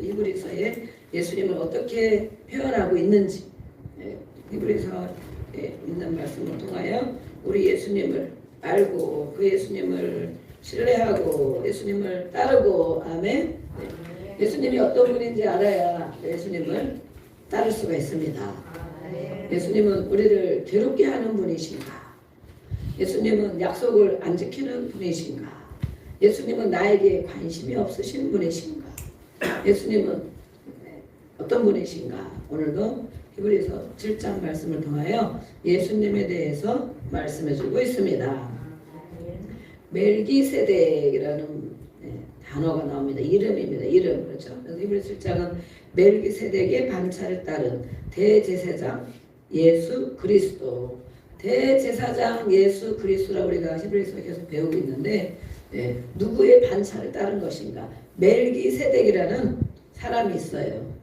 히브리서에 예수님을 어떻게 표현하고 있는지, 히브리서에 있는 말씀을 통하여 우리 예수님을 알고 그 예수님을 신뢰하고 예수님을 따르고, 아멘. 예수님이 어떤 분인지 알아야 예수님을 따를 수가 있습니다. 예수님은 우리를 괴롭게 하는 분이신가? 예수님은 약속을 안 지키는 분이신가? 예수님은 나에게 관심이 없으신 분이신가? 예수님은 어떤 분이신가? 오늘도 히브리서 7장 말씀을 통하여 예수님에 대해서 말씀해주고 있습니다. 멜기세덱이라는 단어가 나옵니다. 이름입니다. 이름, 그렇죠? 그래서 히브리서 7장은 멜기세덱의 반차를 따른 대제사장 예수 그리스도, 대제사장 예수 그리스도라고 우리가 히브리서 계속 배우고 있는데, 누구의 반차를 따른 것인가? 멜기세덱이라는 사람이 있어요.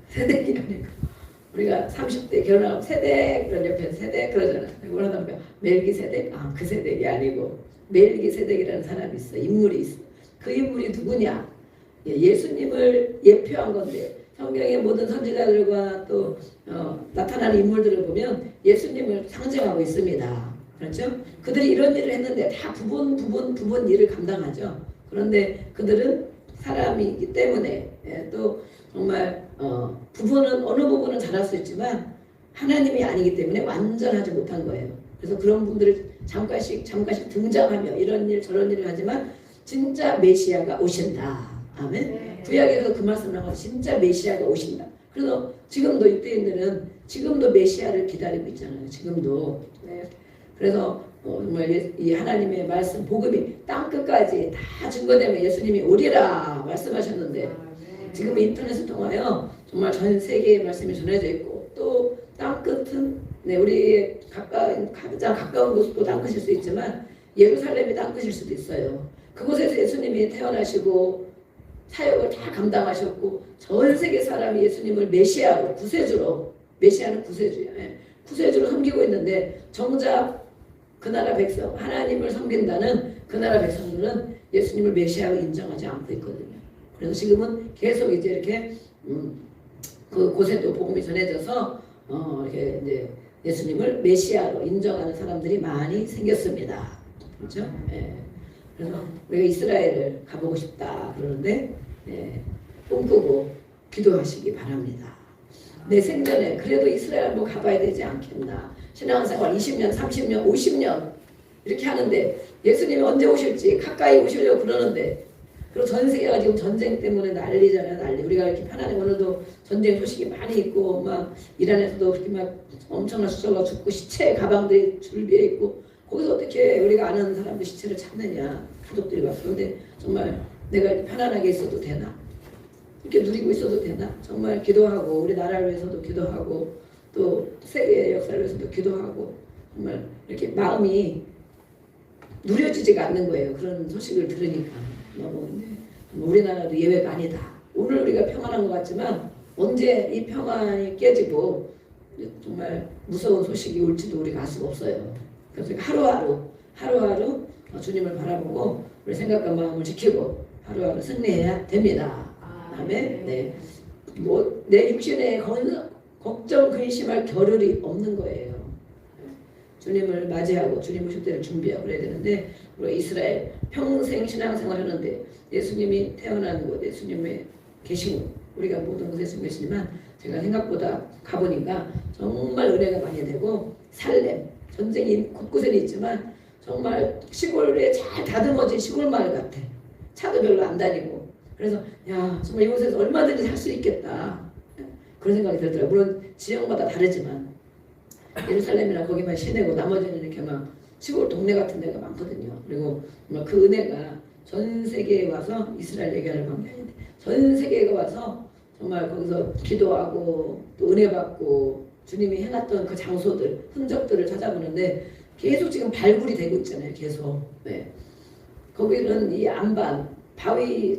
세덱이라니까. 우리가 30대 결혼하면 세덱, 그런 옆에 세덱 그러잖아요. 그러다 보니까 멜기세덱, 그 세덱이 아니고 멜기세덱이라는 사람이 있어. 인물이 있어. 그 인물이 누구냐? 예수님을 예표한 건데, 성경의 모든 선지자들과 또 나타나는 인물들을 보면 예수님을 상징하고 있습니다. 그렇죠? 그들이 이런 일을 했는데 다 부분 일을 감당하죠. 그런데 그들은 사람이기 때문에 또 정말 부분은 어느 부분은 잘할 수 있지만 하나님이 아니기 때문에 완전하지 못한 거예요. 그래서 그런 분들을 잠깐씩 등장하며 이런 일 저런 일을 하지만 진짜 메시아가 오신다. 아멘. 구약에서 그 말씀을 하고 진짜 메시아가 오신다. 그래서 지금도 유대인들은 지금도 메시아를 기다리고 있잖아요. 지금도. 그래서 정말 이 하나님의 말씀 복음이 땅 끝까지 다 증거되면 예수님이 오리라 말씀하셨는데, 지금 인터넷을 통하여 정말 전 세계의 말씀이 전해져 있고, 또 땅 끝은 우리 가장 가까운 곳도 땅 끝일 수 있지만 예루살렘이 땅 끝일 수도 있어요. 그곳에서 예수님이 태어나시고 사역을 다 감당하셨고 전 세계 사람이 예수님을 메시아로, 구세주로, 메시아는 구세주야, 구세주로 섬기고 있는데, 정작 그 나라 백성, 하나님을 섬긴다는 그 나라 백성들은 예수님을 메시아로 인정하지 않고 있거든요. 그래서 지금은 계속 이제 이렇게 그 곳에도 복음이 전해져서 이렇게 이제 예수님을 메시아로 인정하는 사람들이 많이 생겼습니다. 그렇죠? 그래서 우리가 이스라엘을 가보고 싶다 그러는데 꿈꾸고 기도하시기 바랍니다. 내 생전에 그래도 이스라엘 한번 가봐야 되지 않겠나. 신앙생활 20년, 30년, 50년 이렇게 하는데 예수님이 언제 오실지 가까이 오시려고 그러는데, 그리고 전 세계가 지금 전쟁 때문에 난리잖아요. 난리. 우리가 이렇게 편안해. 오늘도 전쟁 소식이 많이 있고, 막 이란에서도 그렇게 막 엄청난 숫자가 죽고 시체 가방들이 줄비에 있고, 거기서 어떻게 우리가 아는 사람들 시체를 찾느냐, 가족들이 와서. 그런데 정말 내가 이렇게 편안하게 있어도 되나? 이렇게 누리고 있어도 되나? 정말 기도하고 우리 나라를 위해서도 기도하고 또 세계의 역사를 위해서도 기도하고, 정말 이렇게 마음이 누려지지가 않는 거예요. 그런 소식을 들으니까. 너무 우리나라도 예외가 아니다. 오늘 우리가 평안한 것 같지만 언제 이 평안이 깨지고 정말 무서운 소식이 올지도 우리가 알 수가 없어요. 그래서 하루하루 주님을 바라보고 우리 생각과 마음을 지키고 하루하루 승리해야 됩니다. 아멘. 내 육신에 걱정, 근심할 겨를이 없는 거예요. 주님을 맞이하고 주님 오실 때를 준비하고 그래야 되는데, 우리 이스라엘 평생 신앙생활 하는데 예수님이 태어나는 곳, 예수님의 계신 곳, 우리가 모든 곳에 예수님 계시지만 제가 생각보다 가보니까 정말 은혜가 많이 되고, 살렘, 전쟁이 곳곳에 있지만 정말 시골에 잘 다듬어진 시골 마을 같아. 차도 별로 안 다니고. 그래서 정말 이곳에서 얼마든지 살 수 있겠다, 그런 생각이 들더라고요. 물론 지역마다 다르지만 예루살렘이나 거기만 시내고 나머지는 이렇게 막 시골 동네 같은 데가 많거든요. 그리고 정말 그 은혜가 전 세계에 와서, 이스라엘 얘기하는 방법이 아닌데 전 세계에 와서 정말 거기서 기도하고 또 은혜 받고 주님이 해놨던 그 장소들, 흔적들을 찾아보는데 계속 지금 발굴이 되고 있잖아요. 계속. 거기는 이 안반, 바위에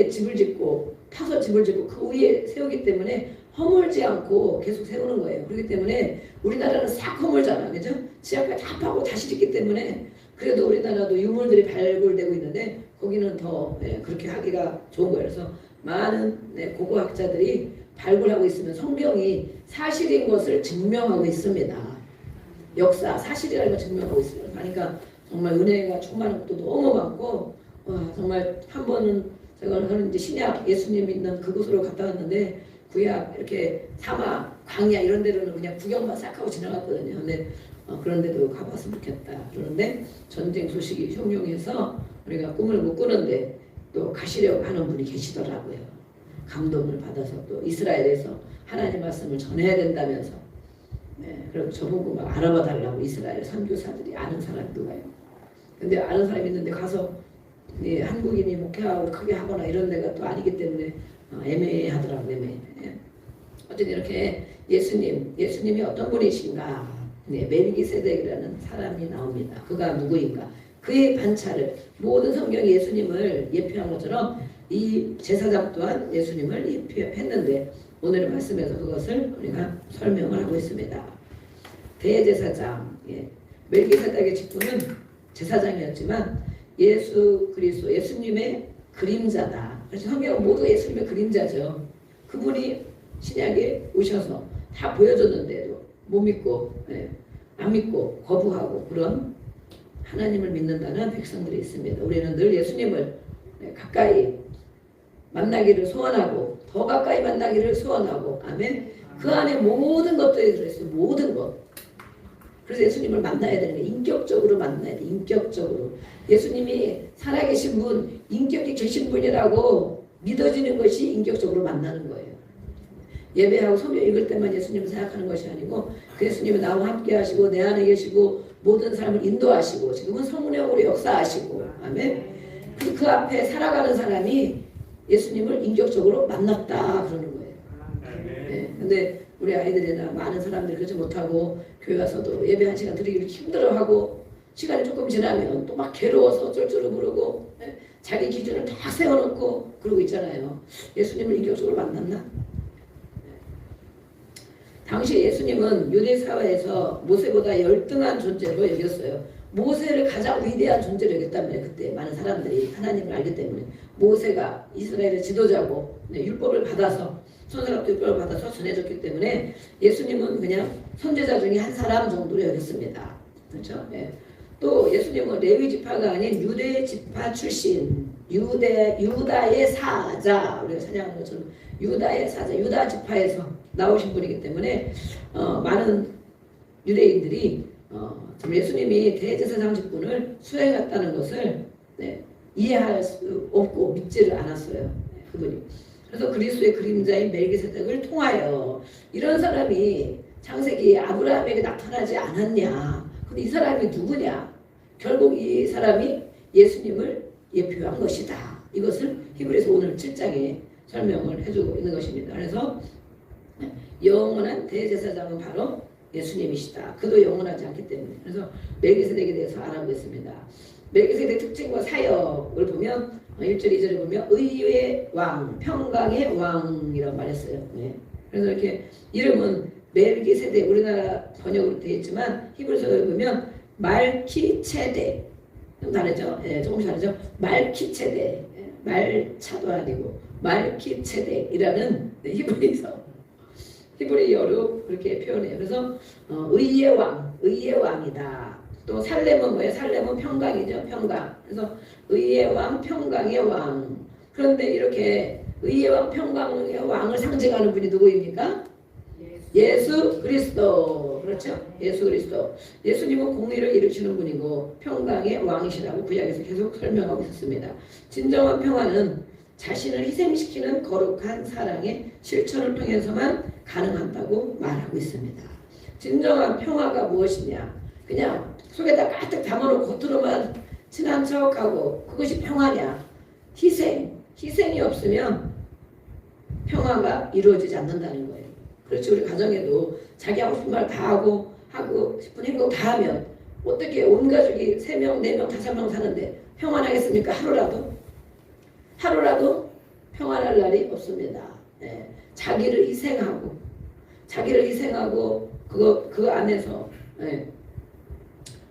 집을 짓고 파서 집을 짓고 그 위에 세우기 때문에 허물지 않고 계속 세우는 거예요. 그렇기 때문에 우리나라는 싹 허물잖아, 그죠? 지하까지 다 파고 다시 짓기 때문에. 그래도 우리나라도 유물들이 발굴되고 있는데 거기는 더 그렇게 하기가 좋은 거예요. 그래서 많은 고고학자들이 발굴하고 있으면 성경이 사실인 것을 증명하고 있습니다. 역사, 사실이라는 걸 증명하고 있어요. 그러니까 정말 은혜가 충만한 것도 너무 많고, 와, 정말 한 번은 저는 이제 신약 예수님 믿는 그곳으로 갔다 왔는데, 구약 이렇게 사막, 광야 이런 데로는 그냥 구경만 싹 하고 지나갔거든요. 근데 그런 데도 가봤으면 좋겠다. 그런데 전쟁 소식이 흉흉해서 우리가 꿈을 못 꾸는데 또 가시려고 하는 분이 계시더라고요. 감동을 받아서 또 이스라엘에서 하나님 말씀을 전해야 된다면서, 그리고 저보고 막 알아봐 달라고 이스라엘 선교사들이 아는 사람 누가요? 근데 아는 사람이 있는데 가서 한국인이 목회하고 크게 하거나 이런 데가 또 아니기 때문에 애매하더라고요. 애매해. 어쨌든 이렇게 예수님이 어떤 분이신가? 멜기세덱이라는 사람이 나옵니다. 그가 누구인가? 그의 반차를 모든 성경이 예수님을 예표한 것처럼 이 제사장 또한 예수님을 예표했는데 오늘의 말씀에서 그것을 우리가 설명을 하고 있습니다. 대제사장, 멜기세덱의 직분은 제사장이었지만 예수 그리스도, 예수님의 그림자다. 그래서 성경은 모두 예수님의 그림자죠. 그분이 신약에 오셔서 다 보여줬는데도 못 믿고, 안 믿고 거부하고 그런 하나님을 믿는다는 백성들이 있습니다. 우리는 늘 예수님을 가까이 만나기를 소원하고 더 가까이 만나기를 소원하고, 아멘. 그 안에 모든 것들이 들어있어요. 모든 것. 그래서 예수님을 만나야 되는 거예요. 인격적으로 만나야 돼. 인격적으로. 예수님이 살아계신 분, 인격이 계신 분이라고 믿어지는 것이 인격적으로 만나는 거예요. 예배하고 성경 읽을 때만 예수님을 생각하는 것이 아니고 그 예수님이 나와 함께 하시고 내 안에 계시고 모든 사람을 인도하시고 지금은 성령으로 역사하시고, 아멘. 그 앞에 살아가는 사람이 예수님을 인격적으로 만났다 그러는 거예요. 근데 우리 아이들이나 많은 사람들이 그러지 못하고 교회 가서도 예배 한 시간 드리기를 힘들어하고 시간이 조금 지나면 또 막 괴로워서 어쩔 줄을 모르고 자기 기준을 다 세워놓고 그러고 있잖아요. 예수님을 인격적으로 만났나? 당시 예수님은 유대 사회에서 모세보다 열등한 존재로 여겼어요. 모세를 가장 위대한 존재로 여겼다면 그때 많은 사람들이 하나님을 알기 때문에 모세가 이스라엘의 지도자고 율법을 받아서 선생님도 율법을 받아서 전해졌기 때문에 예수님은 그냥 선제자 중에 한 사람 정도로 여겼습니다. 그렇죠? 또 예수님은 레위 지파가 아닌 유대 지파 출신, 유다의 사자, 우리가 찬양하는 것처럼 유다의 사자, 유다 지파에서 나오신 분이기 때문에 많은 유대인들이 예수님이 대제사장 직분을 수행했다는 것을 이해할 수 없고 믿지를 않았어요. 그분이. 그래서 그리스도의 그림자인 멜기세덱을 통하여 이런 사람이 창세기 아브라함에게 나타나지 않았냐. 근데 이 사람이 누구냐. 결국 이 사람이 예수님을 예표한 것이다. 이것을 히브리서 오늘 7장에 설명을 해주고 있는 것입니다. 그래서 영원한 대제사장은 바로 예수님이시다. 그도 영원하지 않기 때문에. 그래서 멜기세덱에 대해서 알아보겠습니다. 멜기세덱 특징과 사역을 보면 1절 2절에 보면 의의 왕, 평강의 왕이라고 말했어요. 그래서 이렇게 이름은 멜기세덱, 우리나라 번역으로 되어 있지만 히브리서에 보면 말키체덱, 좀 다르죠? 조금씩 다르죠? 말키체덱, 말차도 아니고 말키체덱이라는 히브리어로 그렇게 표현해요. 그래서 의의 왕, 의의 왕이다. 또 살렘은 뭐예요? 살렘은 평강이죠. 평강. 그래서 의의 왕, 평강의 왕. 그런데 이렇게 의의 왕, 평강의 왕을 상징하는 분이 누구입니까? 예수 그리스도. 그렇죠? 예수 그리스도. 예수님은 공의를 이루시는 분이고 평강의 왕이시라고 구약에서 계속 설명하고 있었습니다. 진정한 평화는 자신을 희생시키는 거룩한 사랑의 실천을 통해서만 가능하다고 말하고 있습니다. 진정한 평화가 무엇이냐? 그냥 속에다 가득 담아놓고 겉으로만 친한 척하고 그것이 평화냐? 희생이 없으면 평화가 이루어지지 않는다는 거예요. 그렇지, 우리 가정에도 자기 하고 싶은 말 다 하고 싶은 행동 다 하면 어떻게 온 가족이 3명, 4명, 5명 사는데 평안하겠습니까? 하루라도 평안할 날이 없습니다. 자기를 희생하고 그 안에서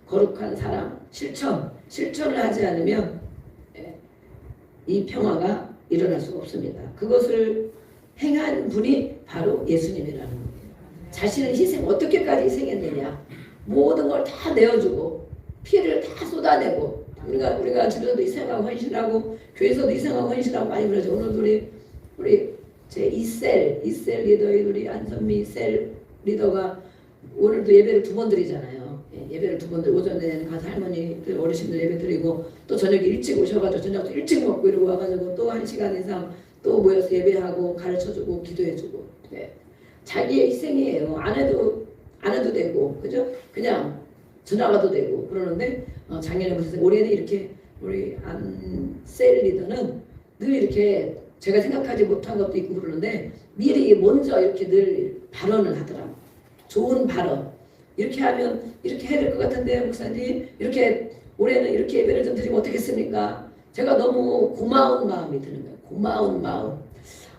거룩한 사랑 실천을 하지 않으면 이 평화가 일어날 수가 없습니다. 그것을 행한 분이 바로 예수님이라는 거예요. 자신을 희생, 어떻게까지 희생했느냐. 모든 걸 다 내어주고 피해를 다 쏟아내고 우리가 집에서도 희생하고 헌신하고 교회에서도 희생하고 헌신하고 많이 그러죠. 오늘도 우리 제 이셀 리더의 우리 안선미 셀 리더가 오늘도 예배를 2번 드리잖아요. 예배를 2번 드리고 오전에는 가서 할머니들 어르신들 예배 드리고 또 저녁에 일찍 오셔가지고 저녁도 일찍 먹고 이러고 와가지고 또 1시간 이상 또 모여서 예배하고 가르쳐주고 기도해주고. 네. 자기의 희생이에요. 안 해도 되고 그죠? 그냥 전화가도 되고 그러는데 작년에 무슨 올해는 이렇게 우리 안셀 리더는 늘 이렇게 제가 생각하지 못한 것도 있고 그러는데 미리 먼저 이렇게 늘 발언을 하더라고요. 좋은 발언. 이렇게 하면 이렇게 해야 될 것 같은데 목사님 이렇게 올해는 이렇게 예배를 좀 드리면 어떻겠습니까? 제가 너무 고마운 마음이 드는 거예요. 고마운 마음.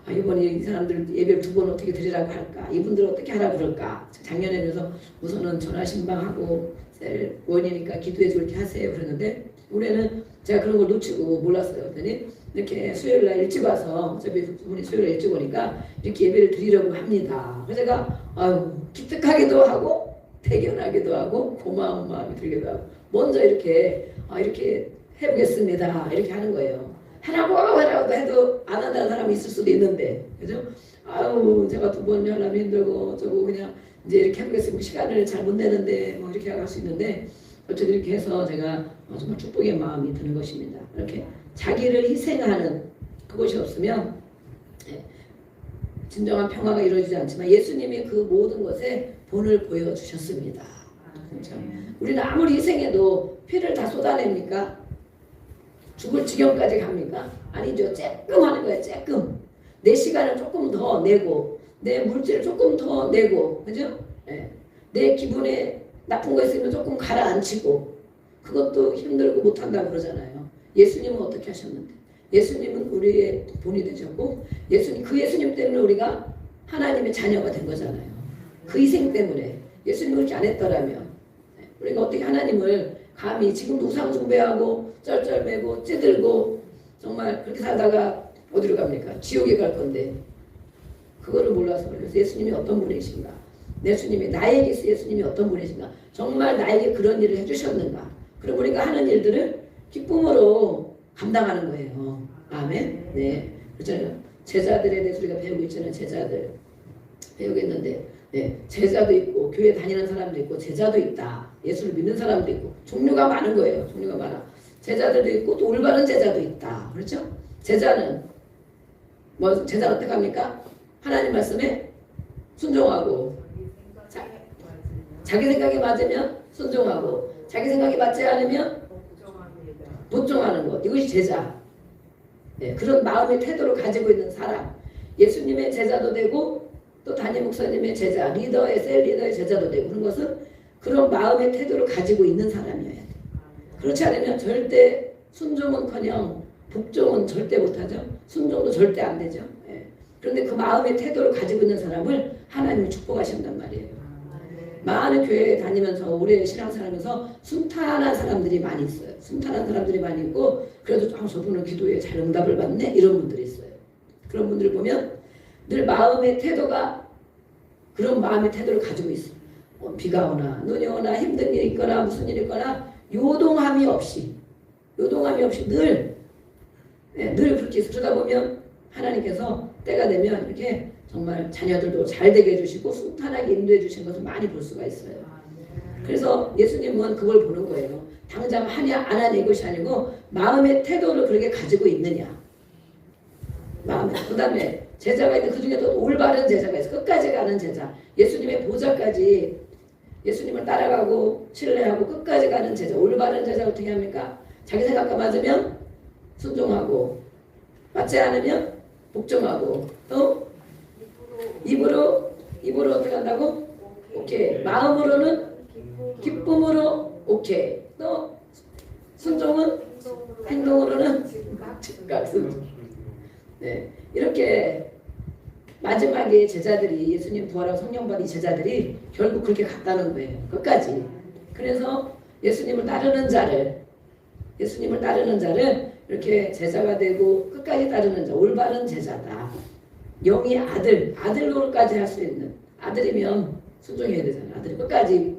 이번에 이 사람들 예배를 2번 어떻게 드리라고 할까? 이분들 어떻게 하라고 그럴까? 작년에는 그래서 우선은 전화 신방하고 셀 원이니까 기도해 줄 게 하세요 그랬는데 올해는 제가 그런 걸 놓치고 몰랐어요. 그랬더니 이렇게 수요일 날 일찍 와서 어차피 분이 수요일 날 일찍 오니까 이렇게 예배를 드리려고 합니다. 그래서 제가 기특하기도 하고 대견하기도 하고 고마운 마음이 들기도 하고 먼저 이렇게 해보겠습니다 이렇게 하는 거예요. 하라고 해도 안 한다는 사람이 있을 수도 있는데 그죠? 제가 2번 하려면 힘들고 저거 그냥 이제 이렇게 해보겠습니다. 시간을 잘 못 내는데 뭐 이렇게 할 수 있는데 어쨌든 이렇게 해서 제가 정말 축복의 마음이 드는 것입니다. 이렇게 자기를 희생하는 그것이 없으면 진정한 평화가 이루어지지 않지만 예수님이 그 모든 것에 본을 보여주셨습니다. 그렇죠? 우리는 아무리 희생해도 피를 다 쏟아냅니까? 죽을 지경까지 갑니까? 아니죠. 쬐끔 하는 거예요. 쬐끔. 내 시간을 조금 더 내고 내 물질을 조금 더 내고 그죠? 내 기분에 나쁜 거 있으면 조금 가라앉히고 그것도 힘들고 못한다고 그러잖아요. 예수님은 어떻게 하셨는데? 예수님은 우리의 본이 되셨고 그 예수님 때문에 우리가 하나님의 자녀가 된 거잖아요. 그 희생 때문에 예수님이 그렇게 안 했더라면 우리가 어떻게 하나님을 감히 지금도 우상 숭배하고 쩔쩔매고 찌들고 정말 그렇게 살다가 어디로 갑니까? 지옥에 갈 건데 그거를 몰라서 그래서 예수님이 어떤 분이신가? 나에게 예수님이 어떤 분이신가? 정말 나에게 그런 일을 해주셨는가? 그럼 우리가 하는 일들을 기쁨으로 감당하는 거예요. 아멘. 네. 그렇잖아요. 제자들에 대해서 우리가 배우고 있잖아요. 제자들 배우겠는데 제자도 있고 교회 다니는 사람도 있고 제자도 있다. 예수를 믿는 사람도 있고 종류가 많은 거예요. 종류가 많아. 제자들도 있고 또 올바른 제자도 있다. 그렇죠? 제자는 어떻게 합니까? 하나님 말씀에 순종하고 자기 생각이 맞으면 순종하고 자기 생각이 맞지 않으면 복종하는 것. 이것이 제자. 그런 마음의 태도를 가지고 있는 사람. 예수님의 제자도 되고 또 담임 목사님의 제자, 셀 리더의 제자도 되고 그런 것은 그런 마음의 태도를 가지고 있는 사람이어야 돼. 그렇지 않으면 절대 순종은커녕 복종은 절대 못하죠. 순종도 절대 안 되죠. 그런데 그 마음의 태도를 가지고 있는 사람을 하나님이 축복하신단 말이에요. 많은 교회에 다니면서 오래 신앙생활하면서 순탄한 사람들이 많이 있어요. 순탄한 사람들이 많이 있고 그래도 저분은 기도에 잘 응답을 받네 이런 분들이 있어요. 그런 분들을 보면 늘 마음의 태도가 그런 마음의 태도를 가지고 있어요. 비가 오나 눈이 오나 힘든 일이 있거나 무슨 일이 있거나 요동함이 없이 늘 그렇게 그러다 보면 하나님께서 때가 되면 이렇게 정말 자녀들도 잘 되게 해주시고 순탄하게 인도해 주신 것을 많이 볼 수가 있어요. 그래서 예수님은 그걸 보는 거예요. 당장 하냐 안 하냐 이것이 아니고 마음의 태도를 그렇게 가지고 있느냐. 그 다음에 제자가 있는데 그 중에도 올바른 제자가 있어. 끝까지 가는 제자. 예수님의 보좌까지 예수님을 따라가고 신뢰하고 끝까지 가는 제자. 올바른 제자 어떻게 합니까? 자기 생각과 맞으면 순종하고 맞지 않으면 복종하고 또 입으로 어떻게 한다고? 오케이. 마음으로는 기쁨으로 오케이. 또 순종은 행동으로는 즉각 순종. 이렇게 마지막에 제자들이 예수님 부활하고 성령 받은 제자들이 결국 그렇게 갔다는 거예요. 끝까지. 그래서 예수님을 따르는 자를 이렇게 제자가 되고 끝까지 따르는 자, 올바른 제자다. 영이 아들로까지 할 수 있는, 아들이면 순종해야 되잖아. 아들이 끝까지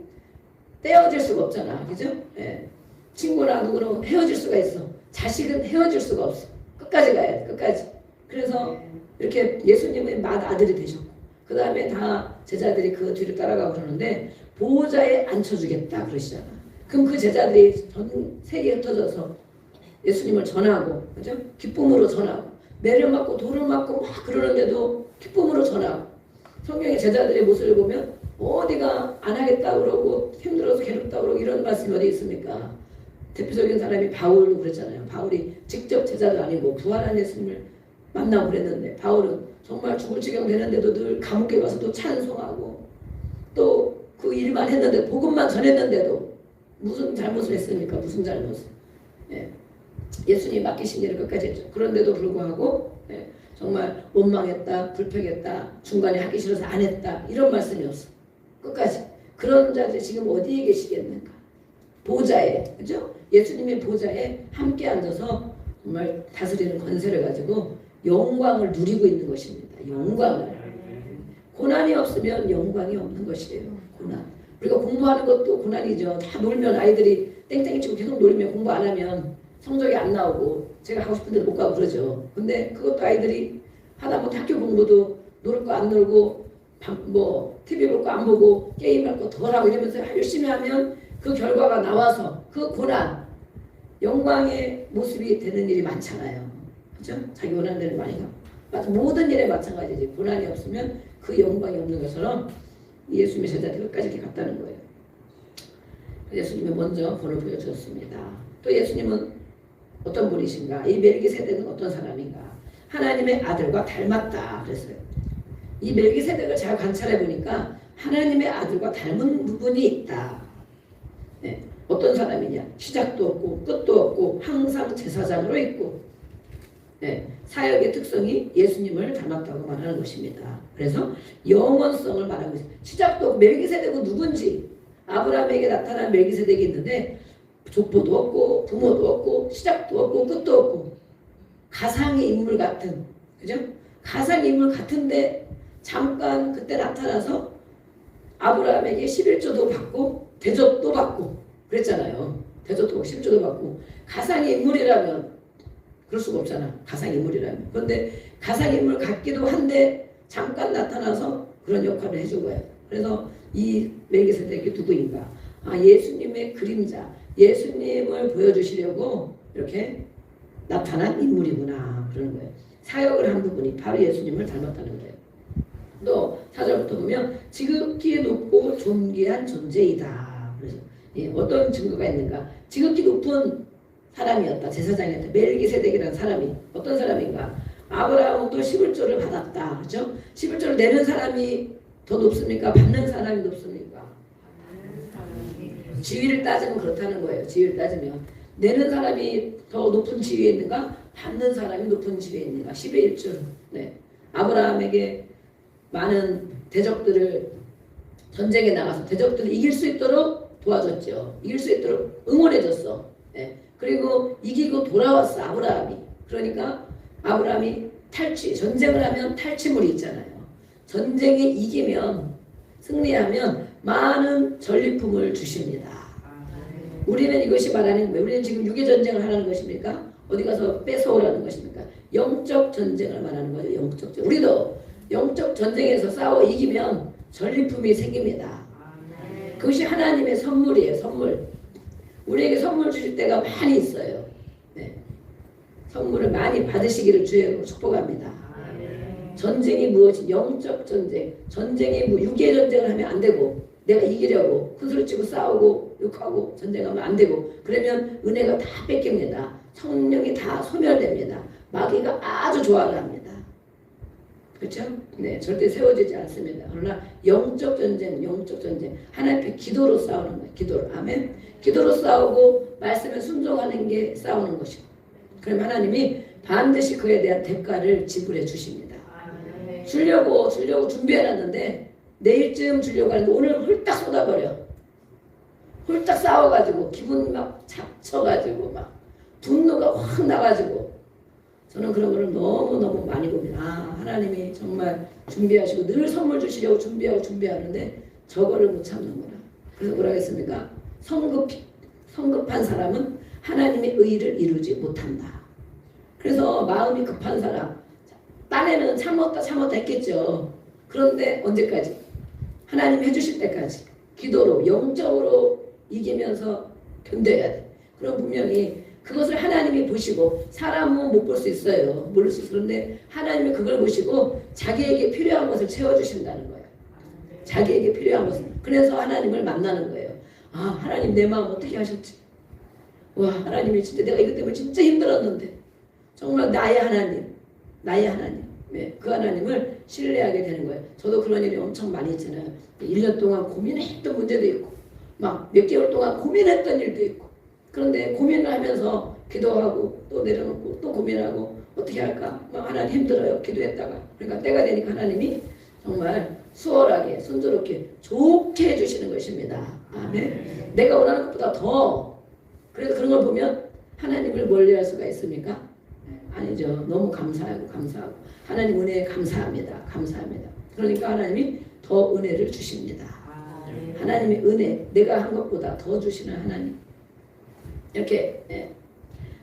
떼어질 수가 없잖아. 그죠? 예. 친구나 누구랑 헤어질 수가 있어. 자식은 헤어질 수가 없어. 끝까지 가야 돼. 끝까지. 그래서 이렇게 예수님의 맏아들이 되셨고 그 다음에 다 제자들이 그 뒤를 따라가고 그러는데 보호자에 앉혀주겠다 그러시잖아. 그럼 그 제자들이 전 세계에 흩어져서 예수님을 전하고, 그죠? 기쁨으로 전하고, 매를 맞고 돌을 맞고 막 그러는데도 기쁨으로 전하고. 성경의 제자들의 모습을 보면 어디가 안 하겠다 그러고 힘들어서 괴롭다 그러고 이런 말씀이 어디 있습니까? 대표적인 사람이 바울도 그랬잖아요. 바울이 직접 제자도 아니고 부활한 예수님을 만나고 그랬는데 바울은 정말 죽을 지경 되는데도 늘 감옥에 가서도 찬송하고 또 그 일만 했는데 복음만 전했는데도 무슨 잘못을 했습니까? 무슨 잘못을. 예. 예수님이 맡기신 일을 끝까지 했죠. 그런데도 불구하고 정말 원망했다, 불평했다, 중간에 하기 싫어서 안 했다 이런 말씀이 없어. 끝까지. 그런 자들이 지금 어디에 계시겠는가? 보좌에, 그죠? 예수님의 보좌에 함께 앉아서 정말 다스리는 권세를 가지고 영광을 누리고 있는 것입니다. 영광을. 고난이 없으면 영광이 없는 것이에요. 고난. 우리가 공부하는 것도 고난이죠. 다 놀면 아이들이 땡땡이 치고 계속 놀면 공부 안 하면 성적이 안 나오고 제가 하고 싶은 데도 못 가고 그러죠. 근데 그것도 아이들이 하다못해 학교 공부도 놀 거 안 놀고 뭐 TV 볼 거 안 보고 게임할 거 덜 하고 이러면서 열심히 하면 그 결과가 나와서 그 고난 영광의 모습이 되는 일이 많잖아요. 그죠? 자기 원하는 대로 많이 가고 모든 일에 마찬가지지. 고난이 없으면 그 영광이 없는 것처럼 예수님의 제자들이 끝까지 이렇게 갔다는 거예요. 예수님이 먼저 본을 보여주었습니다. 또 예수님은 어떤 분이신가? 이 멜기세덱은 어떤 사람인가? 하나님의 아들과 닮았다 그랬어요. 이 멜기세덱을 잘 관찰해 보니까 하나님의 아들과 닮은 부분이 있다. 네. 어떤 사람이냐? 시작도 없고 끝도 없고 항상 제사장으로 있고 네. 사역의 특성이 예수님을 닮았다고 말하는 것입니다. 그래서 영원성을 말하고 있어요. 시작도 없고 멜기세덱은 누군지 아브라함에게 나타난 멜기세덱이 있는데 족보도 없고 부모도 없고 시작도 없고 끝도 없고 가상의 인물 같은, 그죠? 가상의 인물 같은데 잠깐 그때 나타나서 아브라함에게 11조도 받고 대접도 받고 그랬잖아요. 대접도 받고 11조도 받고 가상의 인물이라면 그럴 수가 없잖아. 가상의 인물이라면. 그런데 가상의 인물 같기도 한데 잠깐 나타나서 그런 역할을 해준 거예요. 그래서 이 멜기세덱이 누구인가? 아, 예수님의 그림자, 예수님을 보여주시려고 이렇게 나타난 인물이구나 그러는 거예요. 사역을 한 부분이 바로 예수님을 닮았다는 거예요. 또 4절부터 보면 지극히 높고 존귀한 존재이다. 그래서 어떤 증거가 있는가? 지극히 높은 사람이었다. 제사장이었다. 멜기세덱이라는 사람이 어떤 사람인가? 아브라함도 11조를 받았다. 그렇죠? 11조를 내는 사람이 더 높습니까? 받는 사람이 높습니까? 지위를 따지면 그렇다는 거예요. 지위를 따지면 내는 사람이 더 높은 지위에 있는가? 받는 사람이 높은 지위에 있는가? 10의 1조. 네. 아브라함에게 많은 대적들을 전쟁에 나가서 대적들을 이길 수 있도록 도와줬죠. 이길 수 있도록 응원해줬어. 네. 그리고 이기고 돌아왔어. 아브라함이. 그러니까 아브라함이 전쟁을 하면 탈취물이 있잖아요. 전쟁에 이기면 승리하면 많은 전리품을 주십니다. 우리는 이것이 말하는 거예요. 우리는 지금 육의 전쟁을 하라는 것입니까? 어디 가서 뺏어오라는 것입니까? 영적 전쟁을 말하는 거죠. 영적 전쟁. 우리도 영적 전쟁에서 싸워 이기면 전리품이 생깁니다. 그것이 하나님의 선물이에요. 선물. 우리에게 선물 주실 때가 많이 있어요. 네. 선물을 많이 받으시기를 주의 축복합니다. 전쟁이 무엇이? 영적 전쟁. 전쟁이 육의 전쟁을 하면 안 되고 내가 이기려고 큰소리치고 싸우고 욕하고 전쟁하면 안 되고 그러면 은혜가 다 뺏깁니다. 성령이 다 소멸됩니다. 마귀가 아주 좋아를 합니다. 그렇죠? 네, 절대 세워지지 않습니다. 그러나 영적 전쟁, 영적 전쟁 하나님 앞에 기도로 싸우는 거예요. 기도로. 아멘. 기도로 싸우고 말씀에 순종하는 게 싸우는 것이고 그럼 하나님이 반드시 그에 대한 대가를 지불해 주십니다. 주려고 준비해놨는데 내일쯤 주려고 하는데 오늘 홀딱 쏟아버려. 홀딱 싸워가지고 기분 막 잡쳐가지고 막 분노가 확 나가지고 저는 그런 거를 너무너무 많이 봅니다. 하나님이 정말 준비하시고 늘 선물 주시려고 준비하는데 저거를 못 참는구나. 그래서 뭐라 했습니까? 성급한 사람은 하나님의 의를 이루지 못한다. 그래서 마음이 급한 사람, 딴에는 참았다 했겠죠. 그런데 언제까지? 하나님 해주실 때까지 기도로 영적으로 이기면서 견뎌야 돼. 그럼 분명히 그것을 하나님이 보시고 사람은 못 볼 수 있어요. 모를 수 있어요. 그런데 하나님이 그걸 보시고 자기에게 필요한 것을 채워주신다는 거예요. 자기에게 필요한 것을. 그래서 하나님을 만나는 거예요. 하나님 내 마음 어떻게 하셨지? 와, 하나님이 진짜 내가 이것 때문에 진짜 힘들었는데 정말 나의 하나님. 네, 그 하나님을 신뢰하게 되는 거예요. 저도 그런 일이 엄청 많이 있잖아요. 1년 동안 고민했던 문제도 있고 막 몇 개월 동안 고민했던 일도 있고 그런데 고민을 하면서 기도하고 또 내려놓고 또 고민하고 어떻게 할까? 막 하나님 힘들어요. 기도했다가. 그러니까 때가 되니까 하나님이 정말 수월하게 순조롭게 좋게 해주시는 것입니다. 아멘. 내가 원하는 것보다 더. 그래서 그런 걸 보면 하나님을 멀리할 수가 있습니까? 아니죠. 너무 감사하고 하나님 은혜에 감사합니다. 그러니까 하나님이 더 은혜를 주십니다. 하나님의 은혜, 내가 한 것보다 더 주시는 하나님. 이렇게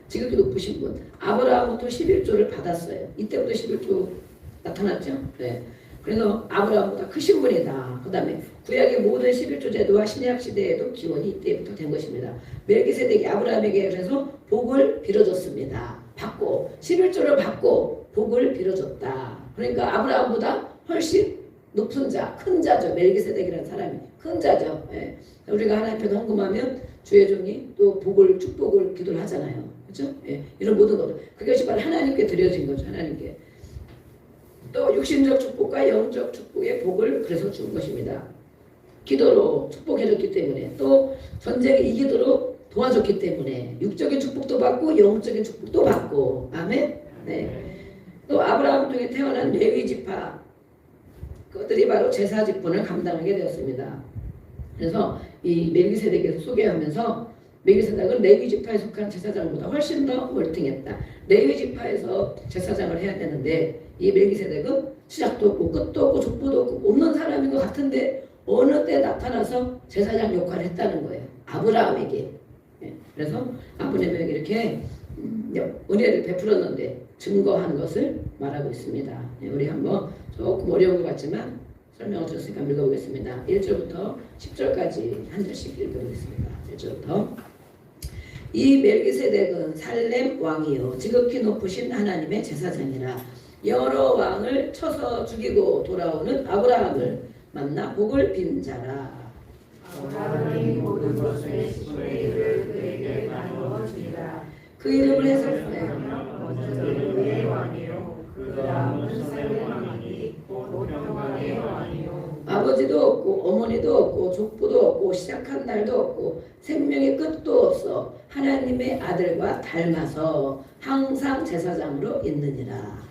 지극히 높으신 분. 아브라함부터 11조를 받았어요. 이때부터 11조 나타났죠. 네. 그래서 아브라함보다 크신 분이다. 그 다음에 구약의 모든 11조 제도와 신약 시대에도 기원이 이때부터 된 것입니다. 멜기세덱이 아브라함에게 그래서 복을 빌어줬습니다. 받고 11조를 받고 복을 빌어줬다. 그러니까 아브라함보다 훨씬 높은 자, 큰 자죠. 멜기세덱이라는 사람이 큰 자죠. 예. 우리가 하나님 앞에 헌금하면 주의 종이 또 복을 축복을 기도를 하잖아요. 그렇죠? 예. 이런 모든 것들 그것이 바로 하나님께 드려진 거죠. 하나님께 또 육신적 축복과 영적 축복의 복을 그래서 준 것입니다. 기도로 축복해줬기 때문에 또 전쟁에 이기도록 도와줬기 때문에 육적인 축복도 받고 영적인 축복도 받고 아멘. 네. 또 아브라함 통해 태어난 레위 지파 그들이 바로 제사 직분을 감당하게 되었습니다. 그래서 이 멜기세덱에서 소개하면서 멜기세덱은 레위 지파에 속한 제사장보다 훨씬 더 월등했다. 레위 지파에서 제사장을 해야 되는데 이 멜기세덱은 시작도 없고 끝도 없고 족보도 없고 없는 사람인 것 같은데 어느 때 나타나서 제사장 역할을 했다는 거예요. 아브라함에게. 그래서 아브라함에게 이렇게 은혜를 베풀었는데 증거한 것을 말하고 있습니다. 우리 한번 조금 어려운 것 같지만 설명을 드렸으니까 읽어보겠습니다. 1절부터 10절까지 한 절씩 읽어보겠습니다. 1절부터 이 멜기세덱은 살렘 왕이요 지극히 높으신 하나님의 제사장이라 여러 왕을 쳐서 죽이고 돌아오는 아브라함을 만나 복을 빈 자라. 아브라함이 모든 것의 10분의 1을 그에게 나누어 주니라. 그 이름을 해석하여 먼저는 그의 왕이요 그 다음은 살렘 왕이 곧 평강의 왕이요 아버지도 없고 어머니도 없고 족보도 없고 시작한 날도 없고 생명의 끝도 없어 하나님의 아들과 닮아서 항상 제사장으로 있느니라.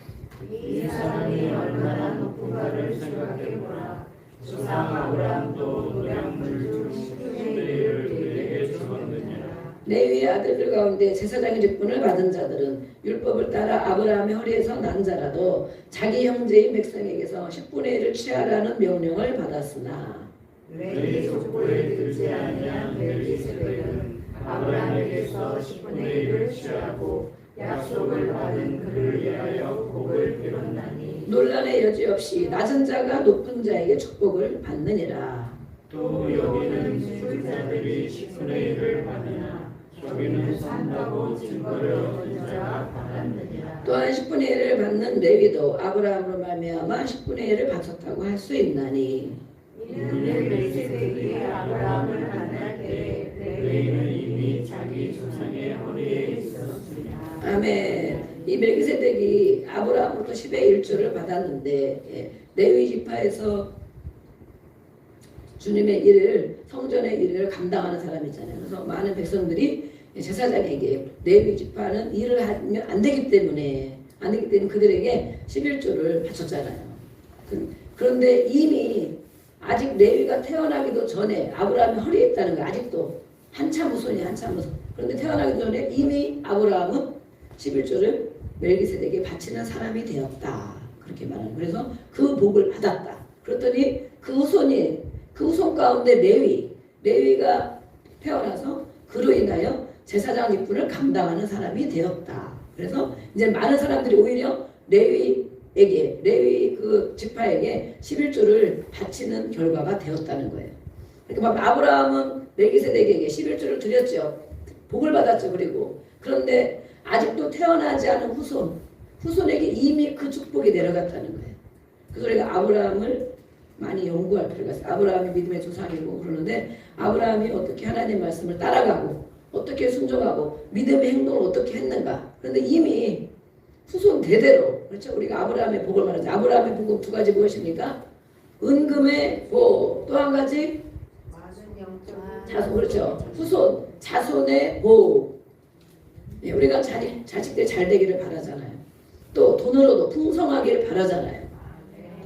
이 사람이 얼마나 높은가를 생각해보라. 조상 아브라함도 노량물 중 10분의 1을 그에게 주었느니라. 레위의 아들들 가운데 제사장의 직분을 받은 자들은 율법을 따라 아브라함의 허리에서 난 자라도 자기 형제인 백성에게서 10분의 1을 취하라는 명령을 받았으나 레위 족보에 들지 아니한 멜기세덱은 아브라함에게서 10분의 1을 취하고 약속을 받은 그를 위하여 복을 빌었나니 논란의 여지 없이 낮은 자가 높은 자에게 축복을 받느니라. 또 여기는 죽은 자들이 10분의 1을 받으나 저기는 산다고 증거를 얻은 자가 받았느니라. 또한 10분의 1을 받는 레위도 아브라함으로 말미암아 10분의 1을 바쳤다고 할 수 있나니 이는 멜기세덱이 아브라함을 만날 때에 레위는 이미 자기 조상의 허리에 있었습니다. 아멘. 이 멜기세덱이 아브라함으로부터 10의 1조를 받았는데 레위 지파에서 주님의 일을 성전의 일을 감당하는 사람이잖아요. 그래서 많은 백성들이 제사장에게 레위 지파는 일을 하면 안 되기 때문에 그들에게 11조를 바쳤잖아요. 그런데 이미 아직 레위가 태어나기도 전에 아브라함이 허리에 있다는 거 아직도 한참 후손이 한참 후손. 그런데 태어나기 전에 이미 아브라함은 11조를 멜기세덱에게 바치는 사람이 되었다. 그렇게 말하는. 그래서 그 복을 받았다. 그랬더니 그 후손 가운데 레위가 태어나서 그로 인하여 제사장 직분을 감당하는 사람이 되었다. 그래서 이제 많은 사람들이 오히려 레위 그 지파에게 11조를 바치는 결과가 되었다는 거예요. 그러니까 아브라함은 멜기세덱에게 11조를 드렸죠. 복을 받았죠. 그런데 아직도 태어나지 않은 후손에게 이미 그 축복이 내려갔다는 거예요. 그래서 우리가 아브라함을 많이 연구할 필요가 있어요. 아브라함이 믿음의 조상이고 그러는데 아브라함이 어떻게 하나님의 말씀을 따라가고 어떻게 순종하고 믿음의 행동을 어떻게 했는가. 그런데 이미 후손 대대로, 그렇죠? 우리가 아브라함의 복을 말하죠. 아브라함의 복은 두 가지 무엇입니까? 은금의 복, 또 한 가지 자손, 그렇죠? 후손, 자손의 복. 네, 우리가 자식들이 잘 되기를 바라잖아요. 또 돈으로도 풍성하기를 바라잖아요.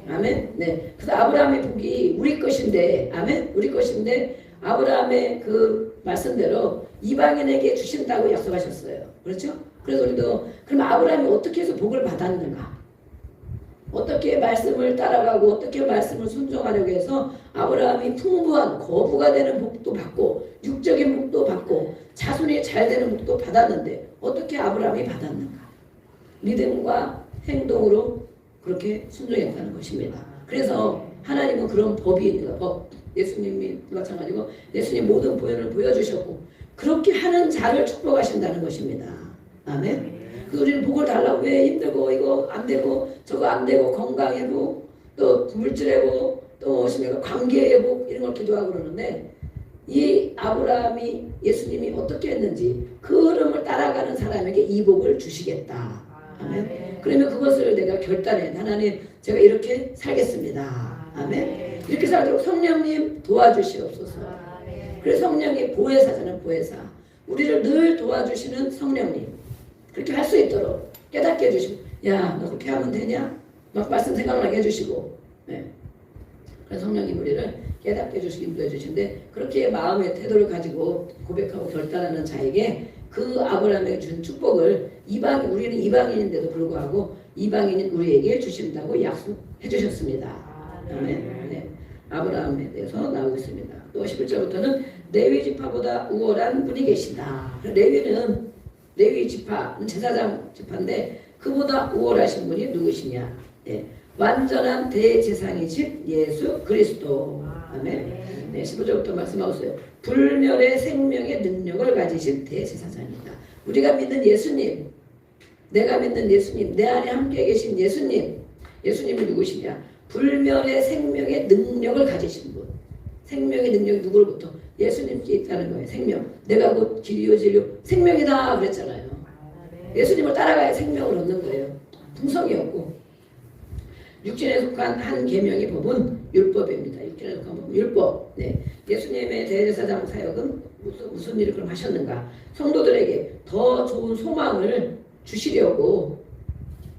아멘. 네. 그래서 아브라함의 복이 우리 것인데, 아멘. 우리 것인데 아브라함의 그 말씀대로 이방인에게 주신다고 약속하셨어요. 그렇죠? 그래서 우리도 그럼 아브라함이 어떻게 해서 복을 받았는가? 어떻게 말씀을 따라가고 어떻게 말씀을 순종하려고 해서 아브라함이 풍부한 거부가 되는 복도 받고 육적인 복도 받고 자손이 잘 되는 복도 받았는데 어떻게 아브라함이 받았는가? 믿음과 행동으로 그렇게 순종했다는 것입니다. 그래서 하나님은 그런 법이 있는 법. 예수님이 마찬가지고 예수님 모든 보혈을 보여주셨고 그렇게 하는 자를 축복하신다는 것입니다. 아멘. 그래서 우리는 복을 달라고 왜 힘들고 이거 안 되고 저거 안 되고 건강의 복 또 물질의 복또 관계의 복 이런 걸 기도하고 그러는데 이 아브라함이 예수님이 어떻게 했는지 그 흐름을 따라가는 사람에게 이 복을 주시겠다. 아멘. 그러면 그것을 내가 결단해. 하나님 제가 이렇게 살겠습니다. 아멘. 이렇게 살도록 성령님 도와주시옵소서. 그래서 성령이 보혜사잖아요. 보혜사. 우리를 늘 도와주시는 성령님. 그렇게 할 수 있도록 깨닫게 해주시고 야 너 그렇게 하면 되냐? 막 말씀 생각나게 해주시고 네. 그래서 성령님 우리를 깨닫게 해주시고 인도해 주시는데 그렇게 마음의 태도를 가지고 고백하고 결단하는 자에게 그 아브라함에게 준 축복을 우리는 이방인인데도 불구하고 이방인인 우리에게 주신다고 약속해 주셨습니다. 아멘. 네. 아브라함에 대해서 나오고 있습니다. 또 11절부터는 레위 지파보다 우월한 분이 계시다. 레위 지파는 제사장 지파인데 그보다 우월하신 분이 누구시냐? 네. 완전한 대제사장이신 예수 그리스도. 아멘. 네, 15절부터 말씀하고 있어요. 불멸의 생명의 능력을 가지신 대제사장이다. 우리가 믿는 예수님, 내가 믿는 예수님, 내 안에 함께 계신 예수님이 누구시냐? 불멸의 생명의 능력을 가지신 분. 생명의 능력이 누구로부터? 예수님께 있다는 거예요. 생명. 내가 곧 길이요 진리요 생명이다 그랬잖아요. 예수님을 따라가야 생명을 얻는 거예요. 풍성이 없고. 육신에 속한 한 계명의 법은 율법입니다. 육신에 속한 법은 율법. 네. 예수님의 대제사장 사역은 무슨 일을 그럼 하셨는가? 성도들에게 더 좋은 소망을 주시려고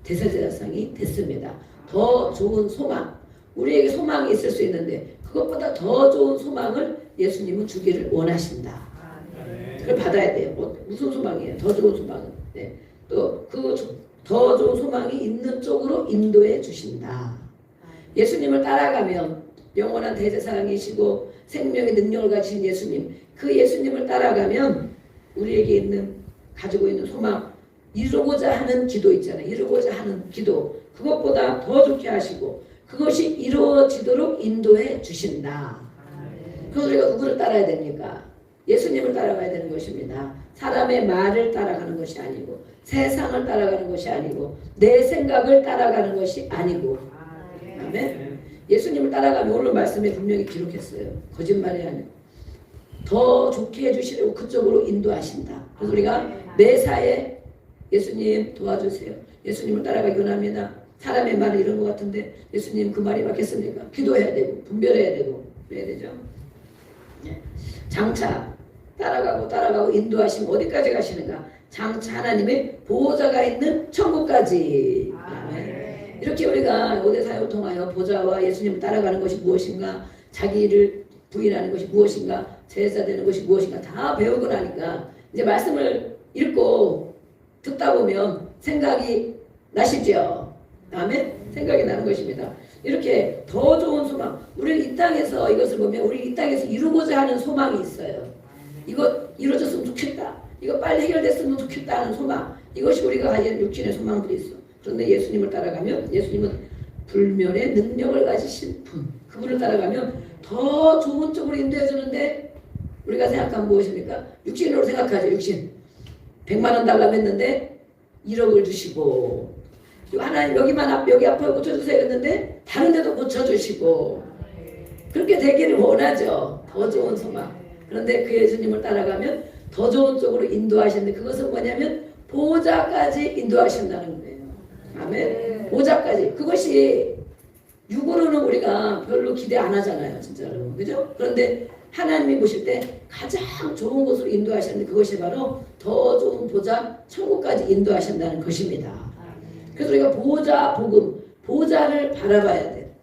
대제사장이 됐습니다. 더 좋은 소망. 우리에게 소망이 있을 수 있는데 그것보다 더 좋은 소망을 예수님은 주기를 원하신다. 그걸 받아야 돼요. 무슨 소망이에요? 더 좋은 소망은. 네. 또 그 더 좋은 소망이 있는 쪽으로 인도해 주신다. 예수님을 따라가면 영원한 대제사장이시고 생명의 능력을 가진 예수님, 그 예수님을 따라가면 우리에게 가지고 있는 소망, 이루고자 하는 기도 있잖아요. 이루고자 하는 기도, 그것보다 더 좋게 하시고 그것이 이루어지도록 인도해 주신다. 그래서 우리가 누구를 따라야 됩니까? 예수님을 따라가야 되는 것입니다. 사람의 말을 따라가는 것이 아니고 세상을 따라가는 것이 아니고 내 생각을 따라가는 것이 아니고. 아멘. 예수님을 따라가면 오늘 말씀에 분명히 기록했어요. 거짓말이 아니고 더 좋게 해주시려고 그쪽으로 인도하신다. 그래서 우리가 매사에 예수님 도와주세요. 예수님을 따라가기 원합니다. 사람의 말이 이런 것 같은데 예수님 그 말이 맞겠습니까? 기도해야 되고 분별해야 되고 그래야 되죠. 네. 장차 따라가고 인도하시면 어디까지 가시는가? 장차 하나님의 보호자가 있는 천국까지. 아멘. 이렇게 우리가 오대사역을 통하여 보좌와 예수님을 따라가는 것이 무엇인가? 자기를 부인하는 것이 무엇인가? 제사 되는 것이 무엇인가 다 배우고 나니까 이제 말씀을 읽고 듣다 보면 생각이 나시죠. 아멘? 생각이 나는 것입니다. 이렇게 더 좋은 소망, 우리 이 땅에서 이것을 보면 우리 이 땅에서 이루고자 하는 소망이 있어요. 이거 이루어졌으면 좋겠다. 이거 빨리 해결됐으면 좋겠다 하는 소망. 이것이 우리가 가진 육신의 소망들이 있어. 그런데 예수님을 따라가면 예수님은 불면의 능력을 가지신 분. 그분을 따라가면 더 좋은 쪽으로 인도해 주는데 우리가 생각하면 무엇입니까? 육신으로 생각하죠. 육신. 100만 원 달라고 했는데 1억을 주시고 하나님 여기 아파요 고쳐주세요 했는데 다른 데도 고쳐주시고 그렇게 되기를 원하죠. 더 좋은 소망. 그런데 그 예수님을 따라가면 더 좋은 쪽으로 인도하시는데 그것은 뭐냐면 보좌까지 인도하신다는 거예요. 아멘. 보좌까지. 그것이 육으로는 우리가 별로 기대 안 하잖아요. 진짜로. 그죠? 그런데 하나님이 보실 때 가장 좋은 곳으로 인도하시는데 그것이 바로 더 좋은 보좌 천국까지 인도하신다는 것입니다. 그래서 우리가 보좌 복음 보좌를 바라봐야 돼.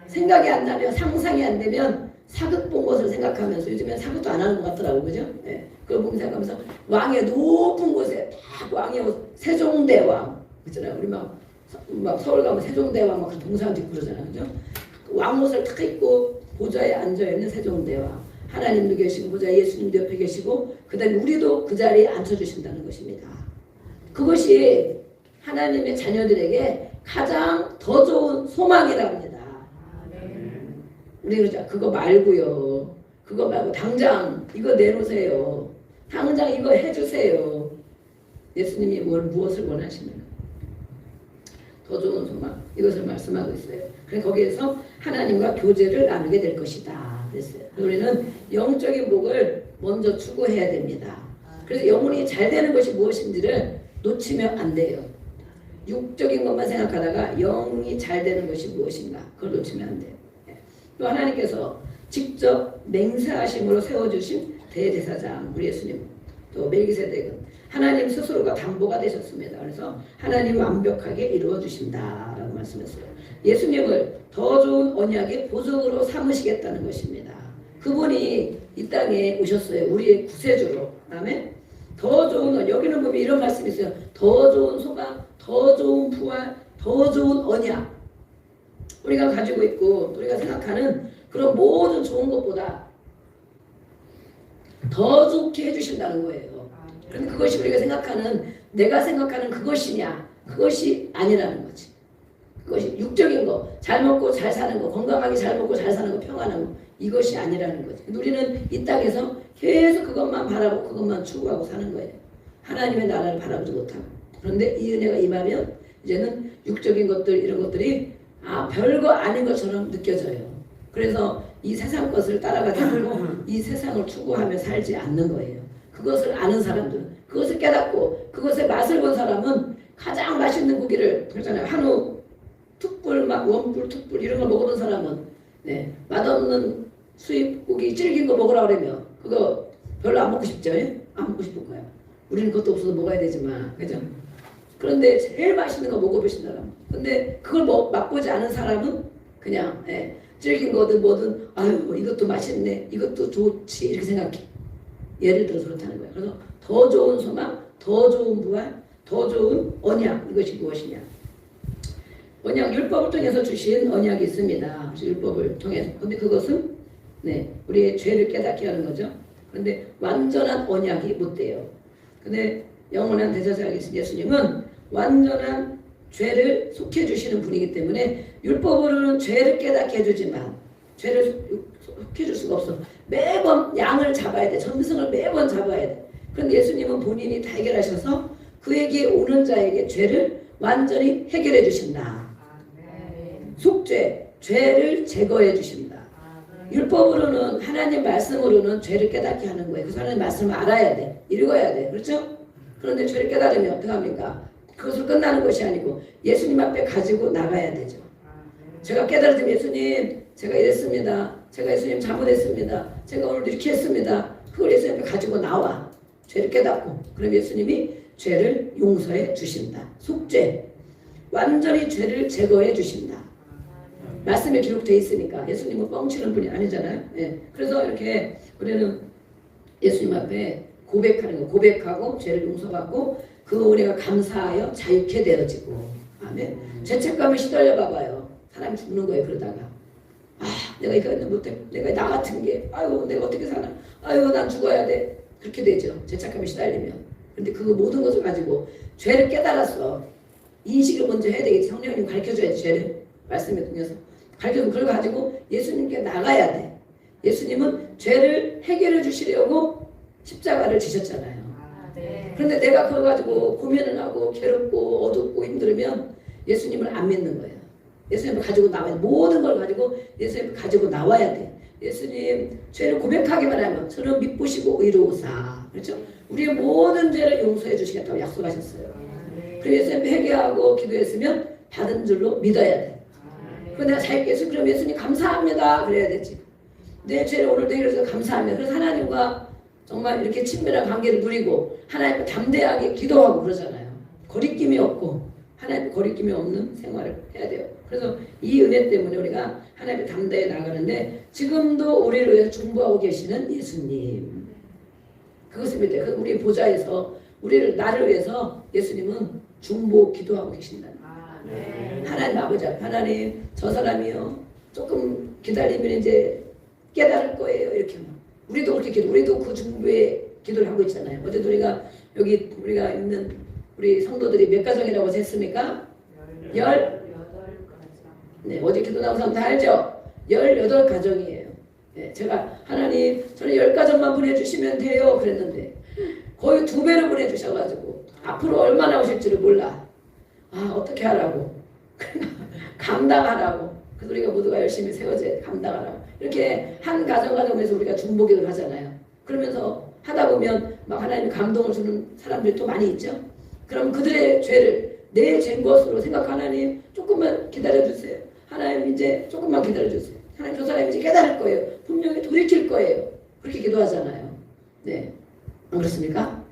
생각이 안 나면 상상이 안 되면 사극 본 것을 생각하면서 요즘엔 사극도 안 하는 것 같더라고. 그죠? 네. 그걸 보면서 생각하면서 왕의 높은 곳에 딱 왕의 세종대왕 그렇잖아요. 우리 막 서울 가면 세종대왕 막 동상 짓고 그러잖아요. 그죠? 왕옷을 탁 입고 보좌에 앉아있는 세종대왕 하나님도 계시고 보좌에 예수님도 옆에 계시고 그 다음에 우리도 그 자리에 앉혀주신다는 것입니다. 그것이 하나님의 자녀들에게 가장 더 좋은 소망이랍니다. 우리 그러자 그거 말고요. 그거 말고 당장 이거 내놓으세요. 당장 이거 해주세요. 예수님이 무엇을 원하시나요? 더 좋은 소망 이것을 말씀하고 있어요. 그래서 거기에서 하나님과 교제를 나누게 될 것이다 그랬어요. 우리는 영적인 복을 먼저 추구해야 됩니다. 그래서 영혼이 잘 되는 것이 무엇인지를 놓치면 안 돼요. 육적인 것만 생각하다가 영이 잘 되는 것이 무엇인가 그걸 놓치면 안 돼요. 또 하나님께서 직접 맹세하심으로 세워주신 대제사장 우리 예수님 또 멜기세덱은 하나님 스스로가 담보가 되셨습니다. 그래서 하나님 완벽하게 이루어 주신다라고 말씀했어요. 예수님을 더 좋은 언약의 보석으로 삼으시겠다는 것입니다. 그분이 이 땅에 오셨어요. 우리의 구세주로. 아멘. 더 좋은 여기는 보면 이런 말씀이 있어요. 더 좋은 소망, 더 좋은 부활, 더 좋은 언약. 우리가 가지고 있고 우리가 생각하는 그런 모든 좋은 것보다 더 좋게 해주신다는 거예요. 그런데 그것이 우리가 생각하는 내가 생각하는 그것이냐 그것이 아니라는 거지. 그것이 육적인 거, 잘 먹고 잘 사는 거, 건강하게 잘 먹고 잘 사는 거, 평안한 거 이것이 아니라는 거지. 우리는 이 땅에서 계속 그것만 바라보고 그것만 추구하고 사는 거예요. 하나님의 나라를 바라보지 못하고. 그런데 이 은혜가 임하면 이제는 육적인 것들 이런 것들이 별거 아닌 것처럼 느껴져요. 그래서 이 세상 것을 따라가지 않고 이 세상을 추구하며 살지 않는 거예요. 그것을 아는 사람들, 그것을 깨닫고 그것의 맛을 본 사람은 가장 맛있는 고기를 그러잖아요. 한우, 툭불, 막 원불, 툭불 이런 거 먹어본 사람은 맛없는 수입 고기 질긴 거 먹으라 그러면 그거 별로 안 먹고 싶죠? 안 먹고 싶을 거야. 우리는 그것도 없어서 먹어야 되지만, 그죠? 그런데 제일 맛있는 거 먹어보신 사람. 근데 그걸 맛보지 않은 사람은 그냥 질긴 거든 뭐든 아유 이것도 맛있네, 이것도 좋지 이렇게 생각해. 예를 들어서 그렇다는 거예요. 그래서 더 좋은 소망, 더 좋은 부활, 더 좋은 언약 이것이 무엇이냐? 언약 율법을 통해서 주신 언약이 있습니다. 율법을 통해서. 근데 그것은 우리의 죄를 깨닫게 하는 거죠. 그런데 완전한 언약이 못 돼요. 근데 영원한 대제사장이신 예수님은 완전한 죄를 속해 주시는 분이기 때문에 율법으로는 죄를 깨닫게 해주지만 죄를 속해 줄 수가 없어. 매번 양을 잡아야 돼. 짐승을 매번 잡아야 돼. 그런데 예수님은 본인이 다 해결하셔서 그에게 오는 자에게 죄를 완전히 해결해 주신다. 속죄, 죄를 제거해 주신다. 율법으로는 하나님 말씀으로는 죄를 깨닫게 하는 거예요. 그래서 하나님 말씀을 알아야 돼. 읽어야 돼. 그렇죠? 그런데 죄를 깨달으면 어떻게 합니까? 그것으로 끝나는 것이 아니고 예수님 앞에 가지고 나가야 되죠. 제가 깨달으면 예수님 제가 이랬습니다. 제가 예수님 잘못했습니다. 제가 오늘 이렇게 했습니다. 그걸 예수님 앞에 가지고 나와. 죄를 깨닫고 그럼 예수님이 죄를 용서해 주신다. 속죄. 완전히 죄를 제거해 주신다. 말씀에 기록되어 있으니까 예수님은 뻥치는 분이 아니잖아요. 그래서 이렇게 우리는 예수님 앞에 고백하는 거, 고백하고 죄를 용서받고 그 은혜가 감사하여 자유케 되어지고. 아멘. 죄책감에 시달려 봐봐요. 사람이 죽는 거예요. 그러다가 내가 이거 못해, 내가 나 같은 게, 아유 내가 어떻게 사나, 아유 난 죽어야 돼, 그렇게 되죠. 죄책감에 시달리면. 근데 그 모든 것을 가지고 죄를 깨달았어. 인식을 먼저 해야 되겠지. 성령님 가르쳐줘야지. 죄를 말씀에 통해서 가르쳐주고 그걸 가지고 예수님께 나가야 돼. 예수님은 죄를 해결해 주시려고 십자가를 지셨잖아요. 네. 그런데 내가 그걸 가지고 고민을 하고 괴롭고 어둡고 힘들으면 예수님을 안 믿는 거예요. 예수님을 가지고 나와야 돼. 모든 걸 가지고 예수님을 가지고 나와야 돼. 예수님 죄를 고백하기만 하면 저는 믿으시고 의로우사. 그렇죠? 우리의 모든 죄를 용서해 주시겠다고 약속하셨어요. 그래서 예수님 회개하고 기도했으면 받은 줄로 믿어야 돼. 그럼 내가 자기께서 그럼 예수님 감사합니다 그래야 되지. 내 죄를 오늘도 해결해서 감사합니다. 그래서 하나님과 정말 이렇게 친밀한 관계를 누리고 하나님과 담대하게 기도하고 그러잖아요. 거리낌이 없고 하나님과 거리낌이 없는 생활을 해야 돼요. 그래서 이 은혜 때문에 우리가 하나님의 담대에 나가는데 지금도 우리를 위해서 중보하고 계시는 예수님. 그것을 믿어요. 우리 보좌에서 우리를 나를 위해서 예수님은 중보 기도하고 계신다는 거예요. 하나님 아버지 앞에 하나님 저 사람이요 조금 기다리면 이제 깨달을 거예요. 이렇게 막. 우리도 그렇게 기도, 우리도 그 중보의 기도를 하고 있잖아요. 어제도 우리가 여기 우리가 있는 우리 성도들이 몇 가정이라고 했습니까? 네, 어제 기도 나온 사람 다 알죠? 18가정이에요. 네, 제가 하나님 저는 10가정만 보내주시면 돼요 그랬는데 거의 2배로 보내주셔가지고 앞으로 얼마나 오실지를 몰라. 어떻게 하라고 감당하라고. 그래서 우리가 모두가 열심히 세워져야 감당하라고. 이렇게 한 가정에서 우리가 중보기도를 하잖아요. 그러면서 하다 보면 막 하나님이 감동을 주는 사람들이 또 많이 있죠. 그럼 그들의 죄를 내 죄인 것으로 생각하는 하나님 조금만 기다려주세요. 하나님 이제 조금만 기다려주세요. 하나님 저 사람이 이제 깨달을 거예요. 분명히 돌이킬 거예요. 그렇게 기도하잖아요. 네, 안 그렇습니까?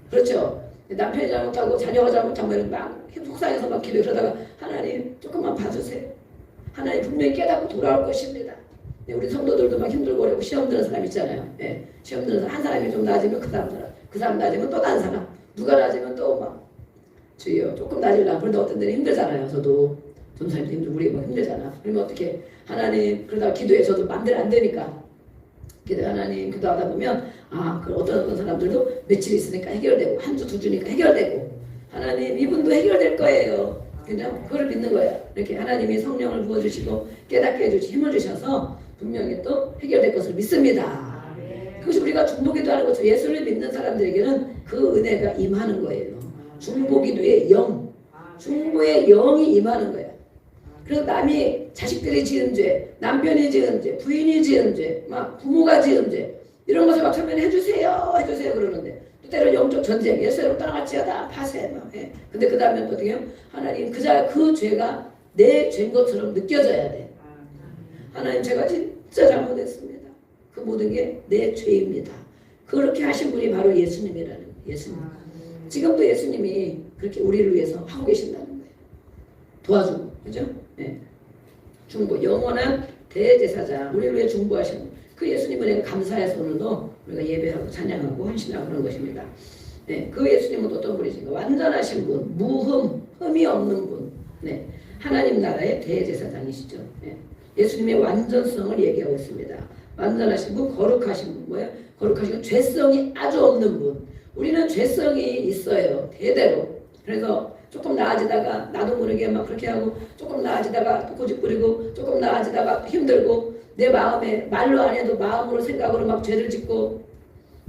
그렇죠. 남편이 잘못하고 자녀가 잘못하면 막 속상해서 막 기도해. 그러다가 하나님 조금만 봐주세요. 하나님 분명히 깨닫고 돌아올 것입니다. 네, 우리 성도들도 막 힘들고 어렵고 시험 드는 사람 있잖아요. 네, 시험 드는 사람 한 사람이 좀 나아지면 그 사람 나아지면 또 다른 사람 누가 나아지면 또 막 주여 조금 나아지려고. 그런데 어떤 데는 힘들잖아요. 저도 전사님도 힘들고 우리 뭐 힘들잖아. 그러면 어떻게 하나님 그러다가 기도해 저도 마음대로 안 되니까 기도 하나님 기도하다 보면 그 어떤 사람들도 며칠 있으니까 해결되고 한 주 두 주니까 해결되고 하나님 이분도 해결될 거예요. 그냥 그걸 믿는 거예요. 이렇게 하나님이 성령을 부어주시고 깨닫게 해주시 힘을 주셔서 분명히 또 해결될 것을 믿습니다. 그것이 우리가 중보기도 하는 것처럼 예수를 믿는 사람들에게는 그 은혜가 임하는 거예요. 중보기도의 영, 중보의 영이 임하는 거예요. 그래서 남이 자식들이 지은 죄, 남편이 지은 죄, 부인이 지은 죄, 막 부모가 지은 죄 이런 것을 막 처음에는 해주세요 그러는데 또 때로 영적 전쟁, 예수로 떠나갈지어다 파세 막 해. 근데 그 다음에 어떻게 해요? 하나님 그 죄가 내 죄인 것처럼 느껴져야 돼. 하나님 제가 진짜 잘못했습니다. 그 모든 게 내 죄입니다. 그렇게 하신 분이 바로 예수님이라는 거예요. 예수님. 지금도 예수님이 그렇게 우리를 위해서 하고 계신다는 거예요. 도와주고, 그죠? 네. 중보, 영원한 대제사장, 우리를 위해 중보하시는 그 예수님 은혜가 감사해서 오늘도 우리가 예배하고 찬양하고 헌신하고 그런 것입니다. 네, 그 예수님은 어떤 분이신가? 완전하신 분, 흠이 없는 분, 네, 하나님 나라의 대제사장이시죠. 네, 예수님의 완전성을 얘기하고 있습니다. 완전하신 분, 거룩하신 분, 뭐예요? 거룩하신 분, 죄성이 아주 없는 분. 우리는 죄성이 있어요, 대대로. 그래서 조금 나아지다가 나도 모르게 막 그렇게 하고 조금 나아지다가 또 고집부리고 조금 나아지다가 힘들고 내 마음에 말로 안 해도 마음으로 생각으로 막 죄를 짓고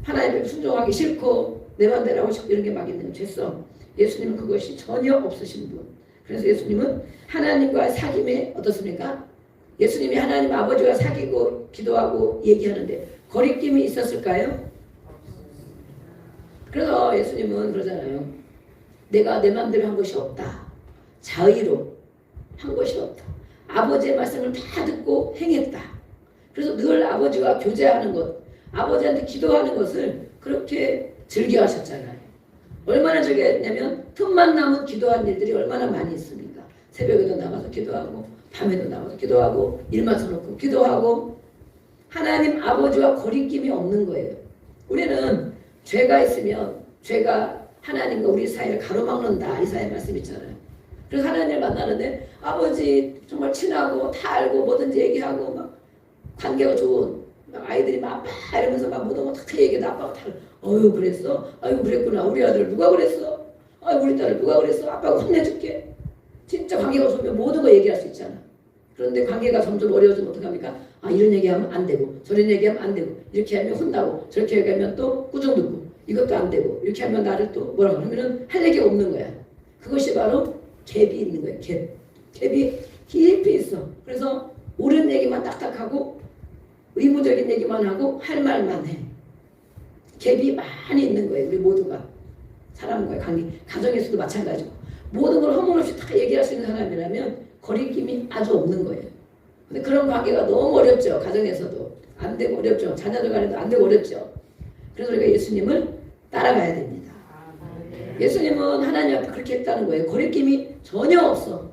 하나님을 순종하기 싫고 내 맘대로 하고 싶고 이런 게 막 있는 죄성. 예수님은 그것이 전혀 없으신 분. 그래서 예수님은 하나님과 사귐에 어떻습니까? 예수님이 하나님 아버지와 사귀고 기도하고 얘기하는데 거리낌이 있었을까요? 그래서 예수님은 그러잖아요. 내가 내 맘대로 한 것이 없다. 자의로 한 것이 없다. 아버지의 말씀을 다 듣고 행했다. 그래서 늘 아버지와 교제하는 것, 아버지한테 기도하는 것을 그렇게 즐겨하셨잖아요. 얼마나 즐겨했냐면 틈만 나면 기도한 일들이 얼마나 많이 있습니까? 새벽에도 나가서 기도하고 밤에도 나가서 기도하고 일만 서놓고 기도하고 하나님 아버지와 거리낌이 없는 거예요. 우리는 죄가 있으면 죄가 하나님과 우리 사이를 가로막는다. 이사야 말씀 있잖아요. 그래서 하나님을 만나는데 아버지 정말 친하고 다 알고 뭐든지 얘기하고 막 관계가 좋은 막 아이들이 막 아빠 이러면서 막 뭐든 다 얘기해도 아빠가 다 어휴 그랬어? 아유 그랬구나. 우리 아들 누가 그랬어? 아유 우리 딸 누가 그랬어? 아빠가 혼내줄게. 진짜 관계가 좋으면 모든 거 얘기할 수 있잖아. 그런데 관계가 점점 어려워지면 어떡합니까? 아 이런 얘기하면 안 되고 저런 얘기하면 안 되고 이렇게 하면 혼나고 저렇게 얘기하면 또 꾸중 듣고 이것도 안 되고 이렇게 하면 나를 또 뭐라고 하면은 할 얘기가 없는 거야. 그것이 바로 갭이 있는 거야. 갭이 깊이 있어. 그래서 옳은 얘기만 딱딱하고 의무적인 얘기만 하고 할 말만 해. 갭이 많이 있는 거예요. 우리 모두가 사람과의 관계, 가정에서도 마찬가지고 모든 걸 허물없이 다 얘기할 수 있는 사람이라면 거리낌이 아주 없는 거예요. 근데 그런 관계가 너무 어렵죠. 가정에서도 안 되고 어렵죠. 자녀들 간에도 안 되고 어렵죠. 그래서 우리가 예수님을 따라가야 됩니다. 예수님은 하나님 앞에 그렇게 했다는 거예요. 거리낌이 전혀 없어.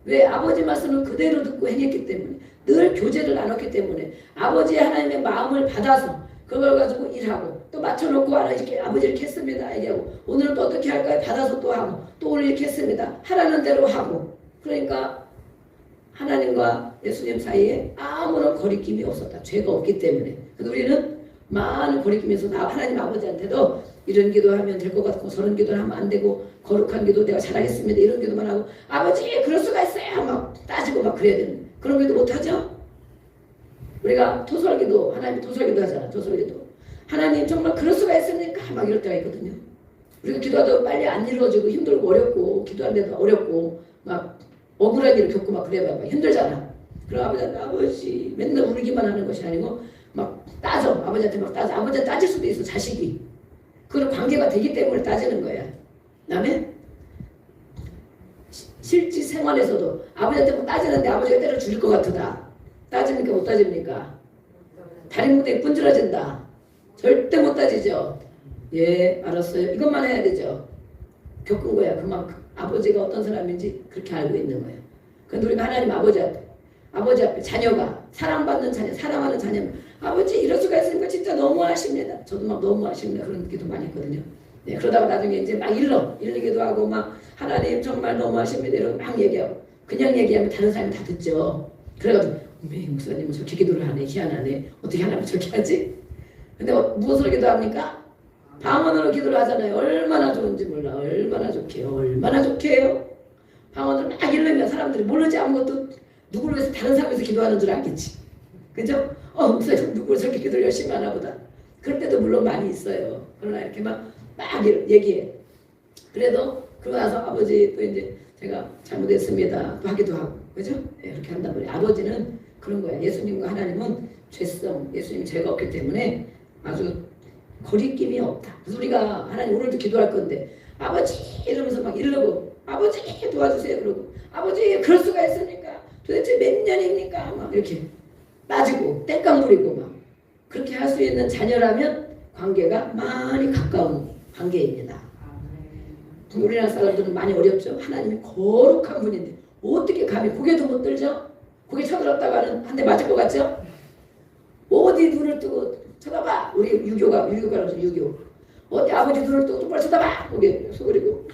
왜? 아버지 말씀을 그대로 듣고 행했기 때문에 늘 교제를 나눴기 때문에 아버지의 하나님의 마음을 받아서 그걸 가지고 일하고 또 맞춰놓고 이렇게 아버지 이렇게 했습니다. 얘기하고 오늘은 또 어떻게 할까요? 받아서 또 하고 또 오늘 이렇게 했습니다. 하라는 대로 하고 그러니까 하나님과 예수님 사이에 아무런 거리낌이 없었다. 죄가 없기 때문에. 근데 우리는 많은 거리낌이 있어서 하나님 아버지한테도 이런 기도하면 될 것 같고 저런 기도를 하면 안 되고 거룩한 기도 내가 잘하겠습니다. 이런 기도만 하고 아버지 그럴 수가 있어요. 막 따지고 막 그래야 되는 그런 기도 못하죠? 우리가 토설기도 하나님 토설기도 하잖아. 토설기도 하나님 정말 그럴 수가 있습니까? 막 이럴 때가 있거든요. 우리가 기도하다 빨리 안 이루어지고 힘들고 어렵고 기도하는데도 어렵고 막 억울한 일을 겪고 막 그래봐야 막 힘들잖아. 그럼 아버지한테 아버지 맨날 울기만 하는 것이 아니고 막 따져. 아버지한테 막 따져. 아버지한테 따질 수도 있어. 자식이. 그런 관계가 되기 때문에 따지는 거야. 그다음에 실제 생활에서도 아버지한테 뭐 따지는데 아버지가 때려 죽일 것 같다. 따집니까 못 따집니까? 다리 무대에 분질러진다. 절대 못 따지죠. 예 알았어요. 이것만 해야 되죠. 겪은 거야. 그만큼 아버지가 어떤 사람인지 그렇게 알고 있는 거예요. 근데 우리가 하나님 아버지 앞에 자녀가 사랑받는 자녀 사랑하는 자녀 아버지 이럴 수가 있으니까 진짜 너무하십니다. 저도 막 너무하십니다. 그런 기도 많이 했거든요. 네, 그러다가 나중에 이제 막 일르기도 하고 막 하나님 정말 너무하십니다. 이러고 막 얘기하고 그냥 얘기하면 다른 사람이 다 듣죠. 그래가지고 목사님은 저렇게 기도를 하네. 희한하네. 어떻게 하나님 저렇게 하지? 근데 무엇으로 기도합니까? 방언으로 기도를 하잖아요. 얼마나 좋은지 몰라. 얼마나 좋게요. 얼마나 좋게요. 방언을 막 읽으면 사람들이 모르지 아무것도 누구를 위해서 다른 사람을 위해서 기도하는 줄 알겠지. 그죠? 목사님 누구를 저렇게 기도를 열심히 하나 보다. 그럴 때도 물론 많이 있어요. 그러나 이렇게 막 얘기해. 그래도 그러고 나서 아버지 또 이제 제가 잘못했습니다. 또 하기도 하고. 그죠? 이렇게 한단 말이에요. 아버지는 그런 거야. 예수님과 하나님은 죄성, 예수님이 죄가 없기 때문에 아주 거리낌이 없다. 그래서 우리가 하나님 오늘도 기도할 건데 아버지 이러면서 막 이러고 아버지 도와주세요 그러고 아버지 그럴 수가 있습니까? 도대체 몇 년입니까? 막 이렇게 따지고 땡깡 부리고 막 그렇게 할 수 있는 자녀라면 관계가 많이 가까운 관계입니다. 우리나라 사람들은 많이 어렵죠. 하나님이 거룩한 분인데 어떻게 감히 고개도 못 들죠? 고개 쳐들었다가는 한 대 맞을 것 같죠? 어디 눈을 뜨고 쳐다봐. 우리 유교가라서 유교. 어디 아버지 눈을 뜨고 똑바로 쳐다봐. 고개 속으리고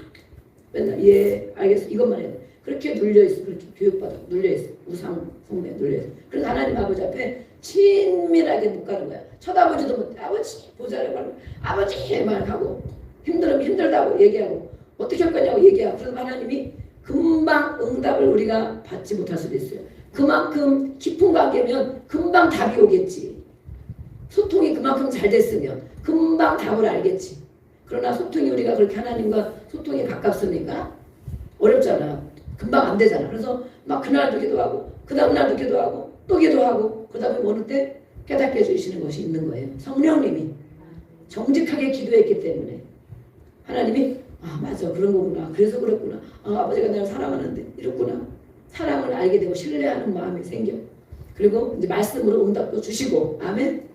맨날 예 알겠어 이것만 해. 그렇게 눌려있어. 그렇게 교육받아 눌려있어. 우상 성배 눌려있어. 그래서 하나님 아버지 앞에 친밀하게 못 가는 거야. 쳐다보지도 못해. 아버지 보자라고 하면 아버지 말하고 힘들면 힘들다고 얘기하고 어떻게 할 거냐고 얘기하고 그래서 하나님이 금방 응답을 우리가 받지 못할 수도 있어요. 그만큼 깊은 관계면 금방 답이 오겠지. 소통이 그만큼 잘 됐으면 금방 답을 알겠지. 그러나 소통이 우리가 그렇게 하나님과 소통이 가깝습니까? 어렵잖아. 금방 안 되잖아. 그래서 막 그날도 기도하고 그 다음날도 기도하고 또 기도하고 그 다음에 어느 때 깨닫게 해주시는 것이 있는 거예요. 성령님이 정직하게 기도했기 때문에 하나님이 아 맞아 그런 거구나. 그래서 그렇구나. 아버지가 나를 사랑하는데 이렇구나. 사랑을 알게 되고 신뢰하는 마음이 생겨. 그리고 이제 말씀으로 응답도 주시고 아멘.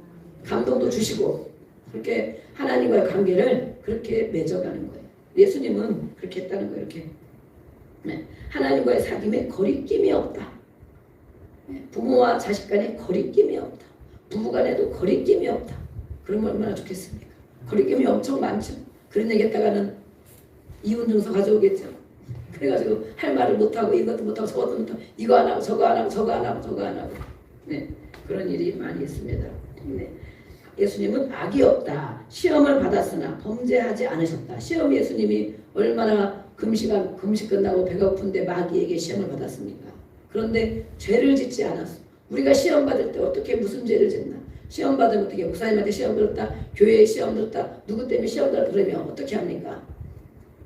감동도 주시고 그렇게 하나님과의 관계를 그렇게 맺어가는 거예요. 예수님은 그렇게 했다는 거예요. 이렇게 네. 하나님과의 사귐에 거리낌이 없다. 네. 부모와 자식 간에 거리낌이 없다. 부부 간에도 거리낌이 없다. 그러면 얼마나 좋겠습니까? 거리낌이 엄청 많죠. 그런 얘기했다가는 이혼 증서 가져오겠죠. 그래가지고 할 말을 못하고 이것도 못하고 저것도 못하고 이거 안 하고 저거 안 하고 저거 안 하고 저거 안 하고 네, 그런 일이 많이 있습니다. 네. 예수님은 악이 없다. 시험을 받았으나 범죄하지 않으셨다. 시험 예수님이 얼마나 금식 끝나고 배가 고픈데 마귀에게 시험을 받았습니까? 그런데 죄를 짓지 않았어. 우리가 시험 받을 때 어떻게 무슨 죄를 짓나? 시험 받으면 어떻게 목사님한테 시험 들었다, 교회에 시험 들었다, 누구 때문에 시험 들었다 그러면 어떻게 합니까?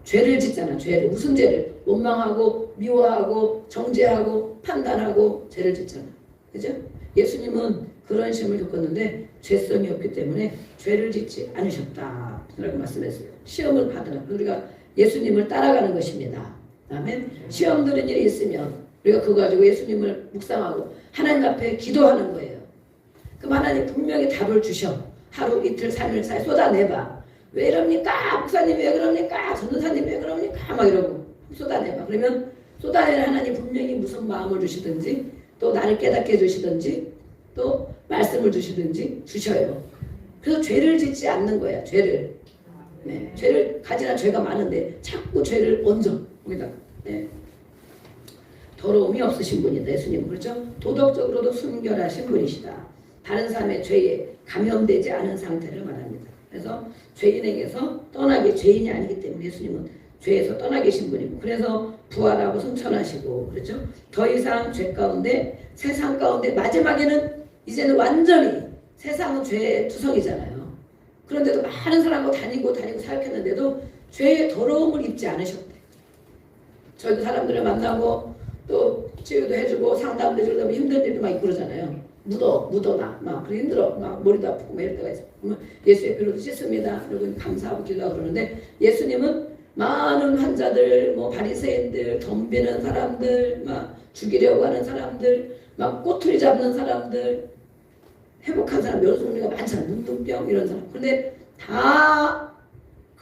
죄를 짓잖아. 죄를. 무슨 죄를? 원망하고 미워하고 정죄하고 판단하고 죄를 짓잖아. 그죠? 예수님은 그런 시험을 겪었는데 죄성이 없기 때문에 죄를 짓지 않으셨다 라고 말씀했어요. 시험을 받으라. 우리가 예수님을 따라가는 것입니다. 아멘. 시험 드는 일이 있으면 우리가 그거 가지고 예수님을 묵상하고 하나님 앞에 기도하는 거예요. 그럼 하나님 분명히 답을 주셔. 하루 이틀 3일 4일 쏟아내봐. 왜 이럽니까? 목사님 왜 그럽니까? 전도사님 왜 그럽니까? 막 이러고 쏟아내봐. 그러면 쏟아내는 하나님 분명히 무슨 마음을 주시든지 또 나를 깨닫게 해주시든지 또 말씀을 주시든지 주셔요. 그래서 죄를 짓지 않는 거야. 죄를. 네. 죄를 가지나 죄가 많은데 자꾸 죄를 얹어. 거기다가. 네. 더러움이 없으신 분이다. 예수님은. 그렇죠? 도덕적으로도 순결하신 분이시다. 다른 사람의 죄에 감염되지 않은 상태를 말합니다. 그래서 죄인에게서 죄인이 아니기 때문에 예수님은 죄에서 떠나 계신 분이고 그래서 부활하고 승천하시고 그렇죠? 더 이상 죄 가운데 세상 가운데 마지막에는 이제는 완전히 세상은 죄의 투성이잖아요. 그런데도 많은 사람하고 다니고 사역했는데도 죄의 더러움을 입지 않으셨대. 저희도 사람들을 만나고 또 치유도 해주고 상담도 해주고 너무 힘든 일도 막 있고 그러잖아요. 묻어나 막 그래 힘들어 막 머리도 아프고 막 이럴 때가 있어. 예수의 피로도 씻습니다. 그리고 감사하고 기도하고 그러는데 예수님은 많은 환자들, 뭐 바리새인들, 덤비는 사람들, 막 죽이려고 하는 사람들, 막 꼬투리 잡는 사람들, 회복한 사람 여러 종류가 많잖아요. 눈병 이런 사람. 그런데 다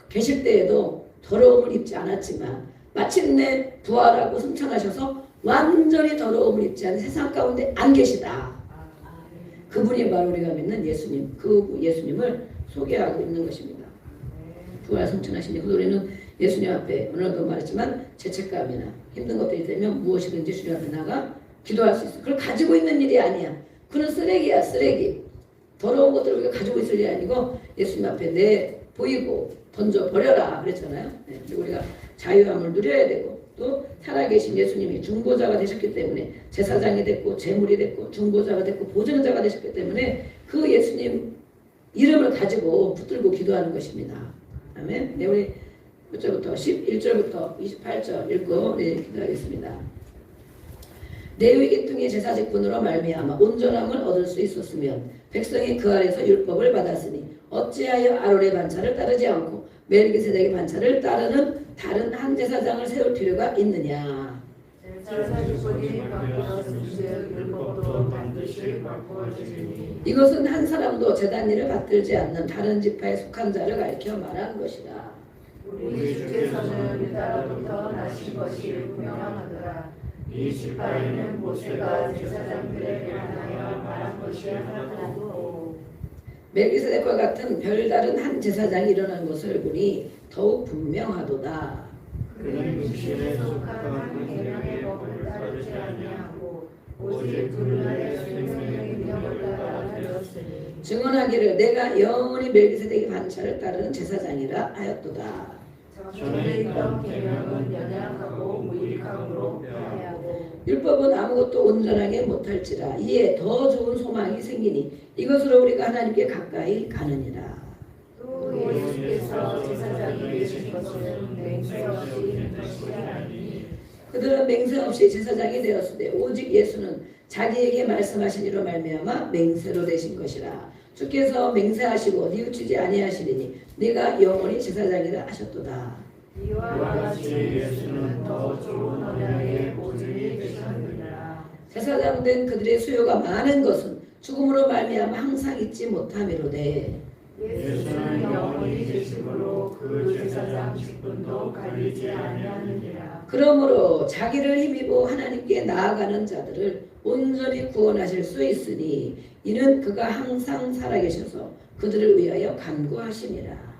계실 때에도 더러움을 입지 않았지만 마침내 부활하고 승천하셔서 완전히 더러움을 입지 않은 세상 가운데 안 계시다. 그분이 바로 우리가 믿는 예수님, 그 예수님을 소개하고 있는 것입니다. 부활 승천하신 그 우리는 예수님 앞에 오늘도 말했지만 죄책감이나 힘든 것들이 되면 무엇이든지 주님 앞에 나가 기도할 수 있어. 그걸 가지고 있는 일이 아니야. 그는 쓰레기야, 쓰레기. 더러운 것들을 우리가 가지고 있을 일이 아니고 예수님 앞에 내 보이고 던져 버려라 그랬잖아요. 네. 그리고 우리가 자유함을 누려야 되고 또 살아계신 예수님이 중보자가 되셨기 때문에 제사장이 됐고 제물이 됐고 중보자가 됐고 보증자가 되셨기 때문에 그 예수님 이름을 가지고 붙들고 기도하는 것입니다. 아멘. 네, 우리 몇 절부터 11절부터 28절 읽고 네, 기도하겠습니다. 레위 계통의 제사 직분으로 말미암아 온전함을 얻을 수 있었으면 백성이 그 아래서 율법을 받았으니 어찌하여 아론의 반차를 따르지 않고 멜기세덱의 반차를 따르는 다른 한 제사장을 세울 필요가 있느냐. 이것은 한 사람도 제단 일을 받들지 않는 다른 지파에 속한 자를 가리켜 말한 것이다. 우리 주께서는 유다로부터 나신 것이 분명하더라. 이 지파에는 모세가 제사장들에 관하여 말한 것이 하나도 없고 멜기세덱과 같은 별다른 한 제사장이 일어난 것을 보니 더욱 분명하도다. 그는 육신에 속한 계명의 법을 따르지 아니하고 오직 그날의 생명의 명을 따라 되었으니 증언하기를 내가 영원히 멜기세덱의 반차를 따르는 제사장이라 하였도다. 전에 있던 계명은 연약하고 무익함으로 패하고 율법은 아무것도 온전하게 못할지라 이에 더 좋은 소망이 생기니 이것으로 우리가 하나님께 가까이 가느니라. 또 예수께서 제사장이 되신 것은 맹세 없이 된 것이 아니니 그들은 맹세 없이 제사장이 되었으되 오직 예수는 자기에게 말씀하신 이로 말미암아 맹세로 되신 것이라. 주께서 맹세하시고 뉘우치지 아니하시리니 네가 영원히 제사장이라 하셨도다. 이와 같이 예수는 더 좋은 언약의 모질이 되셨느니라. 제사장 된 그들의 수요가 많은 것은 죽음으로 말미암아 항상 잊지 못함이로되 예수는 영원히 되심으로 그 제사장 직분도 갈리지 아니하느니라. 그러므로 자기를 힘입어 하나님께 나아가는 자들을 온전히 구원하실 수 있으니 이는 그가 항상 살아계셔서 그들을 위하여 간구하심이라.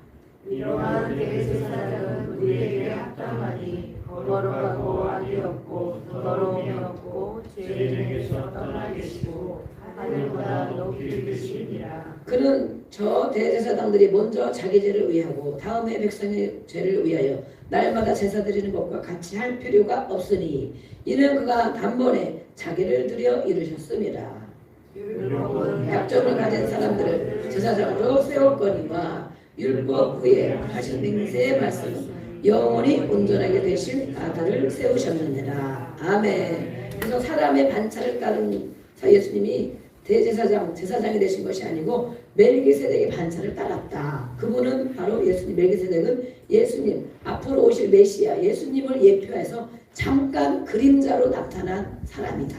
이러한 대제사장은 우리에게 합당하니 거룩하고 악이 없고 더러움이 없고 죄인에게서 떠나 계시고 하늘보다 높이 계시니라. 그는 저 대제사장들이 먼저 자기 죄를 위하고 다음에 백성의 죄를 위하여 날마다 제사 드리는 것과 같이 할 필요가 없으니 이는 그가 단번에 자기를 들여 이루셨습니다. 약점을 가진 사람들을 제사장으로 세웠거니와 율법 후에 하신 맹세의 말씀은 영원히 온전하게 되신 아들을 세우셨느니라. 아멘. 그래서 사람의 반차를 따른 예수님이 제사장이 되신 것이 아니고 멜기세덱의 반차를 따랐다. 그분은 바로 예수님, 멜기세덱은 예수님, 앞으로 오실 메시아 예수님을 예표해서 잠깐 그림자로 나타난 사람이다.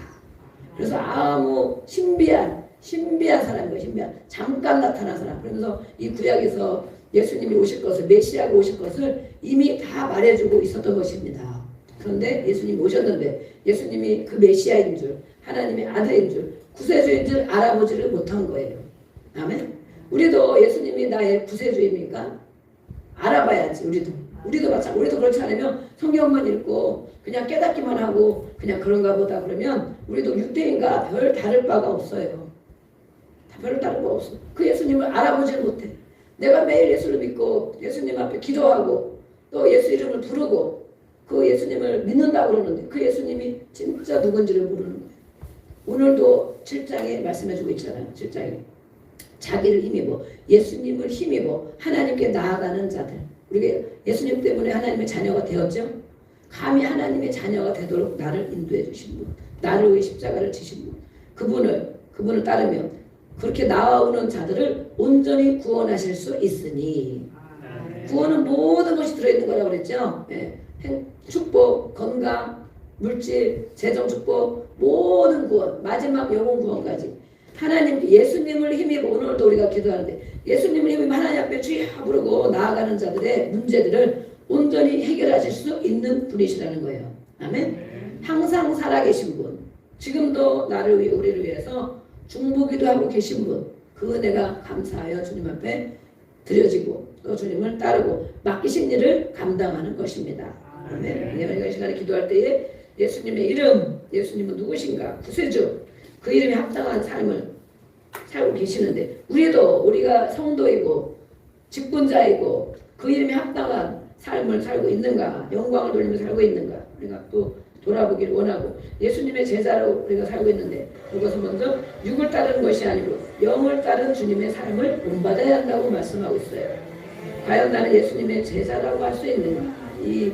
그래서 아무 신비한 사람이에요. 신비한 잠깐 나타난 사람. 그러면서 이 구약에서 예수님이 오실 것을, 메시아가 오실 것을 이미 다 말해주고 있었던 것입니다. 그런데 예수님이 오셨는데 예수님이 그 메시아인 줄, 하나님의 아들인 줄, 구세주인 줄 알아보지를 못한 거예요. 아멘. 우리도 예수님이 나의 구세주입니까? 알아봐야지. 우리도 마찬가지. 우리도 그렇지 않으면 성경만 읽고 그냥 깨닫기만 하고 그냥 그런가 보다 그러면 우리도 유대인과 별 다를 바가 없어요. 별 다를 바 없어. 그 예수님을 알아보지를 못해. 내가 매일 예수를 믿고 예수님 앞에 기도하고 또 예수 이름을 부르고 그 예수님을 믿는다고 그러는데 그 예수님이 진짜 누군지를 모르는 거예요. 오늘도 7장에 말씀해주고 있잖아요. 7장에 자기를 힘입어 예수님을 힘입어 하나님께 나아가는 자들. 우리가 예수님 때문에 하나님의 자녀가 되었죠. 감히 하나님의 자녀가 되도록 나를 인도해 주신 분, 나를 위해 십자가를 지신 분, 그분을 따르면 그렇게 나아오는 자들을 온전히 구원하실 수 있으니 구원은 모든 것이 들어있는 거라고 그랬죠. 예. 축복, 건강, 물질, 재정 축복, 모든 구원, 마지막 영혼 구원까지 하나님 예수님을 힘입어 오늘도 우리가 기도하는데 예수님을 힘입어 하나님 앞에 주여 부르고 나아가는 자들의 문제들을 온전히 해결하실 수 있는 분이시라는 거예요. 아멘. 항상 살아계신 분, 지금도 나를 위해 우리를 위해서 중보기도 하고 계신 분, 그 은혜가 감사하여 주님 앞에 드려지고 또 주님을 따르고 맡기신 일을 감당하는 것입니다. 아멘. 우리가 이 시간에 기도할 때에 예수님의 이름, 예수님은 누구신가? 구세주, 그 이름에 합당한 삶을 살고 계시는데 우리가 성도이고 직분자이고 그 이름에 합당한 삶을 살고 있는가? 영광을 돌리며 살고 있는가? 우리가 또 돌아보기를 원하고 예수님의 제자로 우리가 살고 있는데 그것은 먼저 육을 따르는 것이 아니고 영을 따른 주님의 삶을 본받아야 한다고 말씀하고 있어요. 과연 나는 예수님의 제자라고 할 수 있는가? 이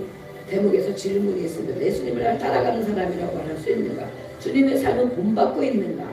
대목에서 질문이 있습니다. 예수님을 따라가는 사람이라고 말할 수 있는가? 주님의 삶은 본받고 있는가?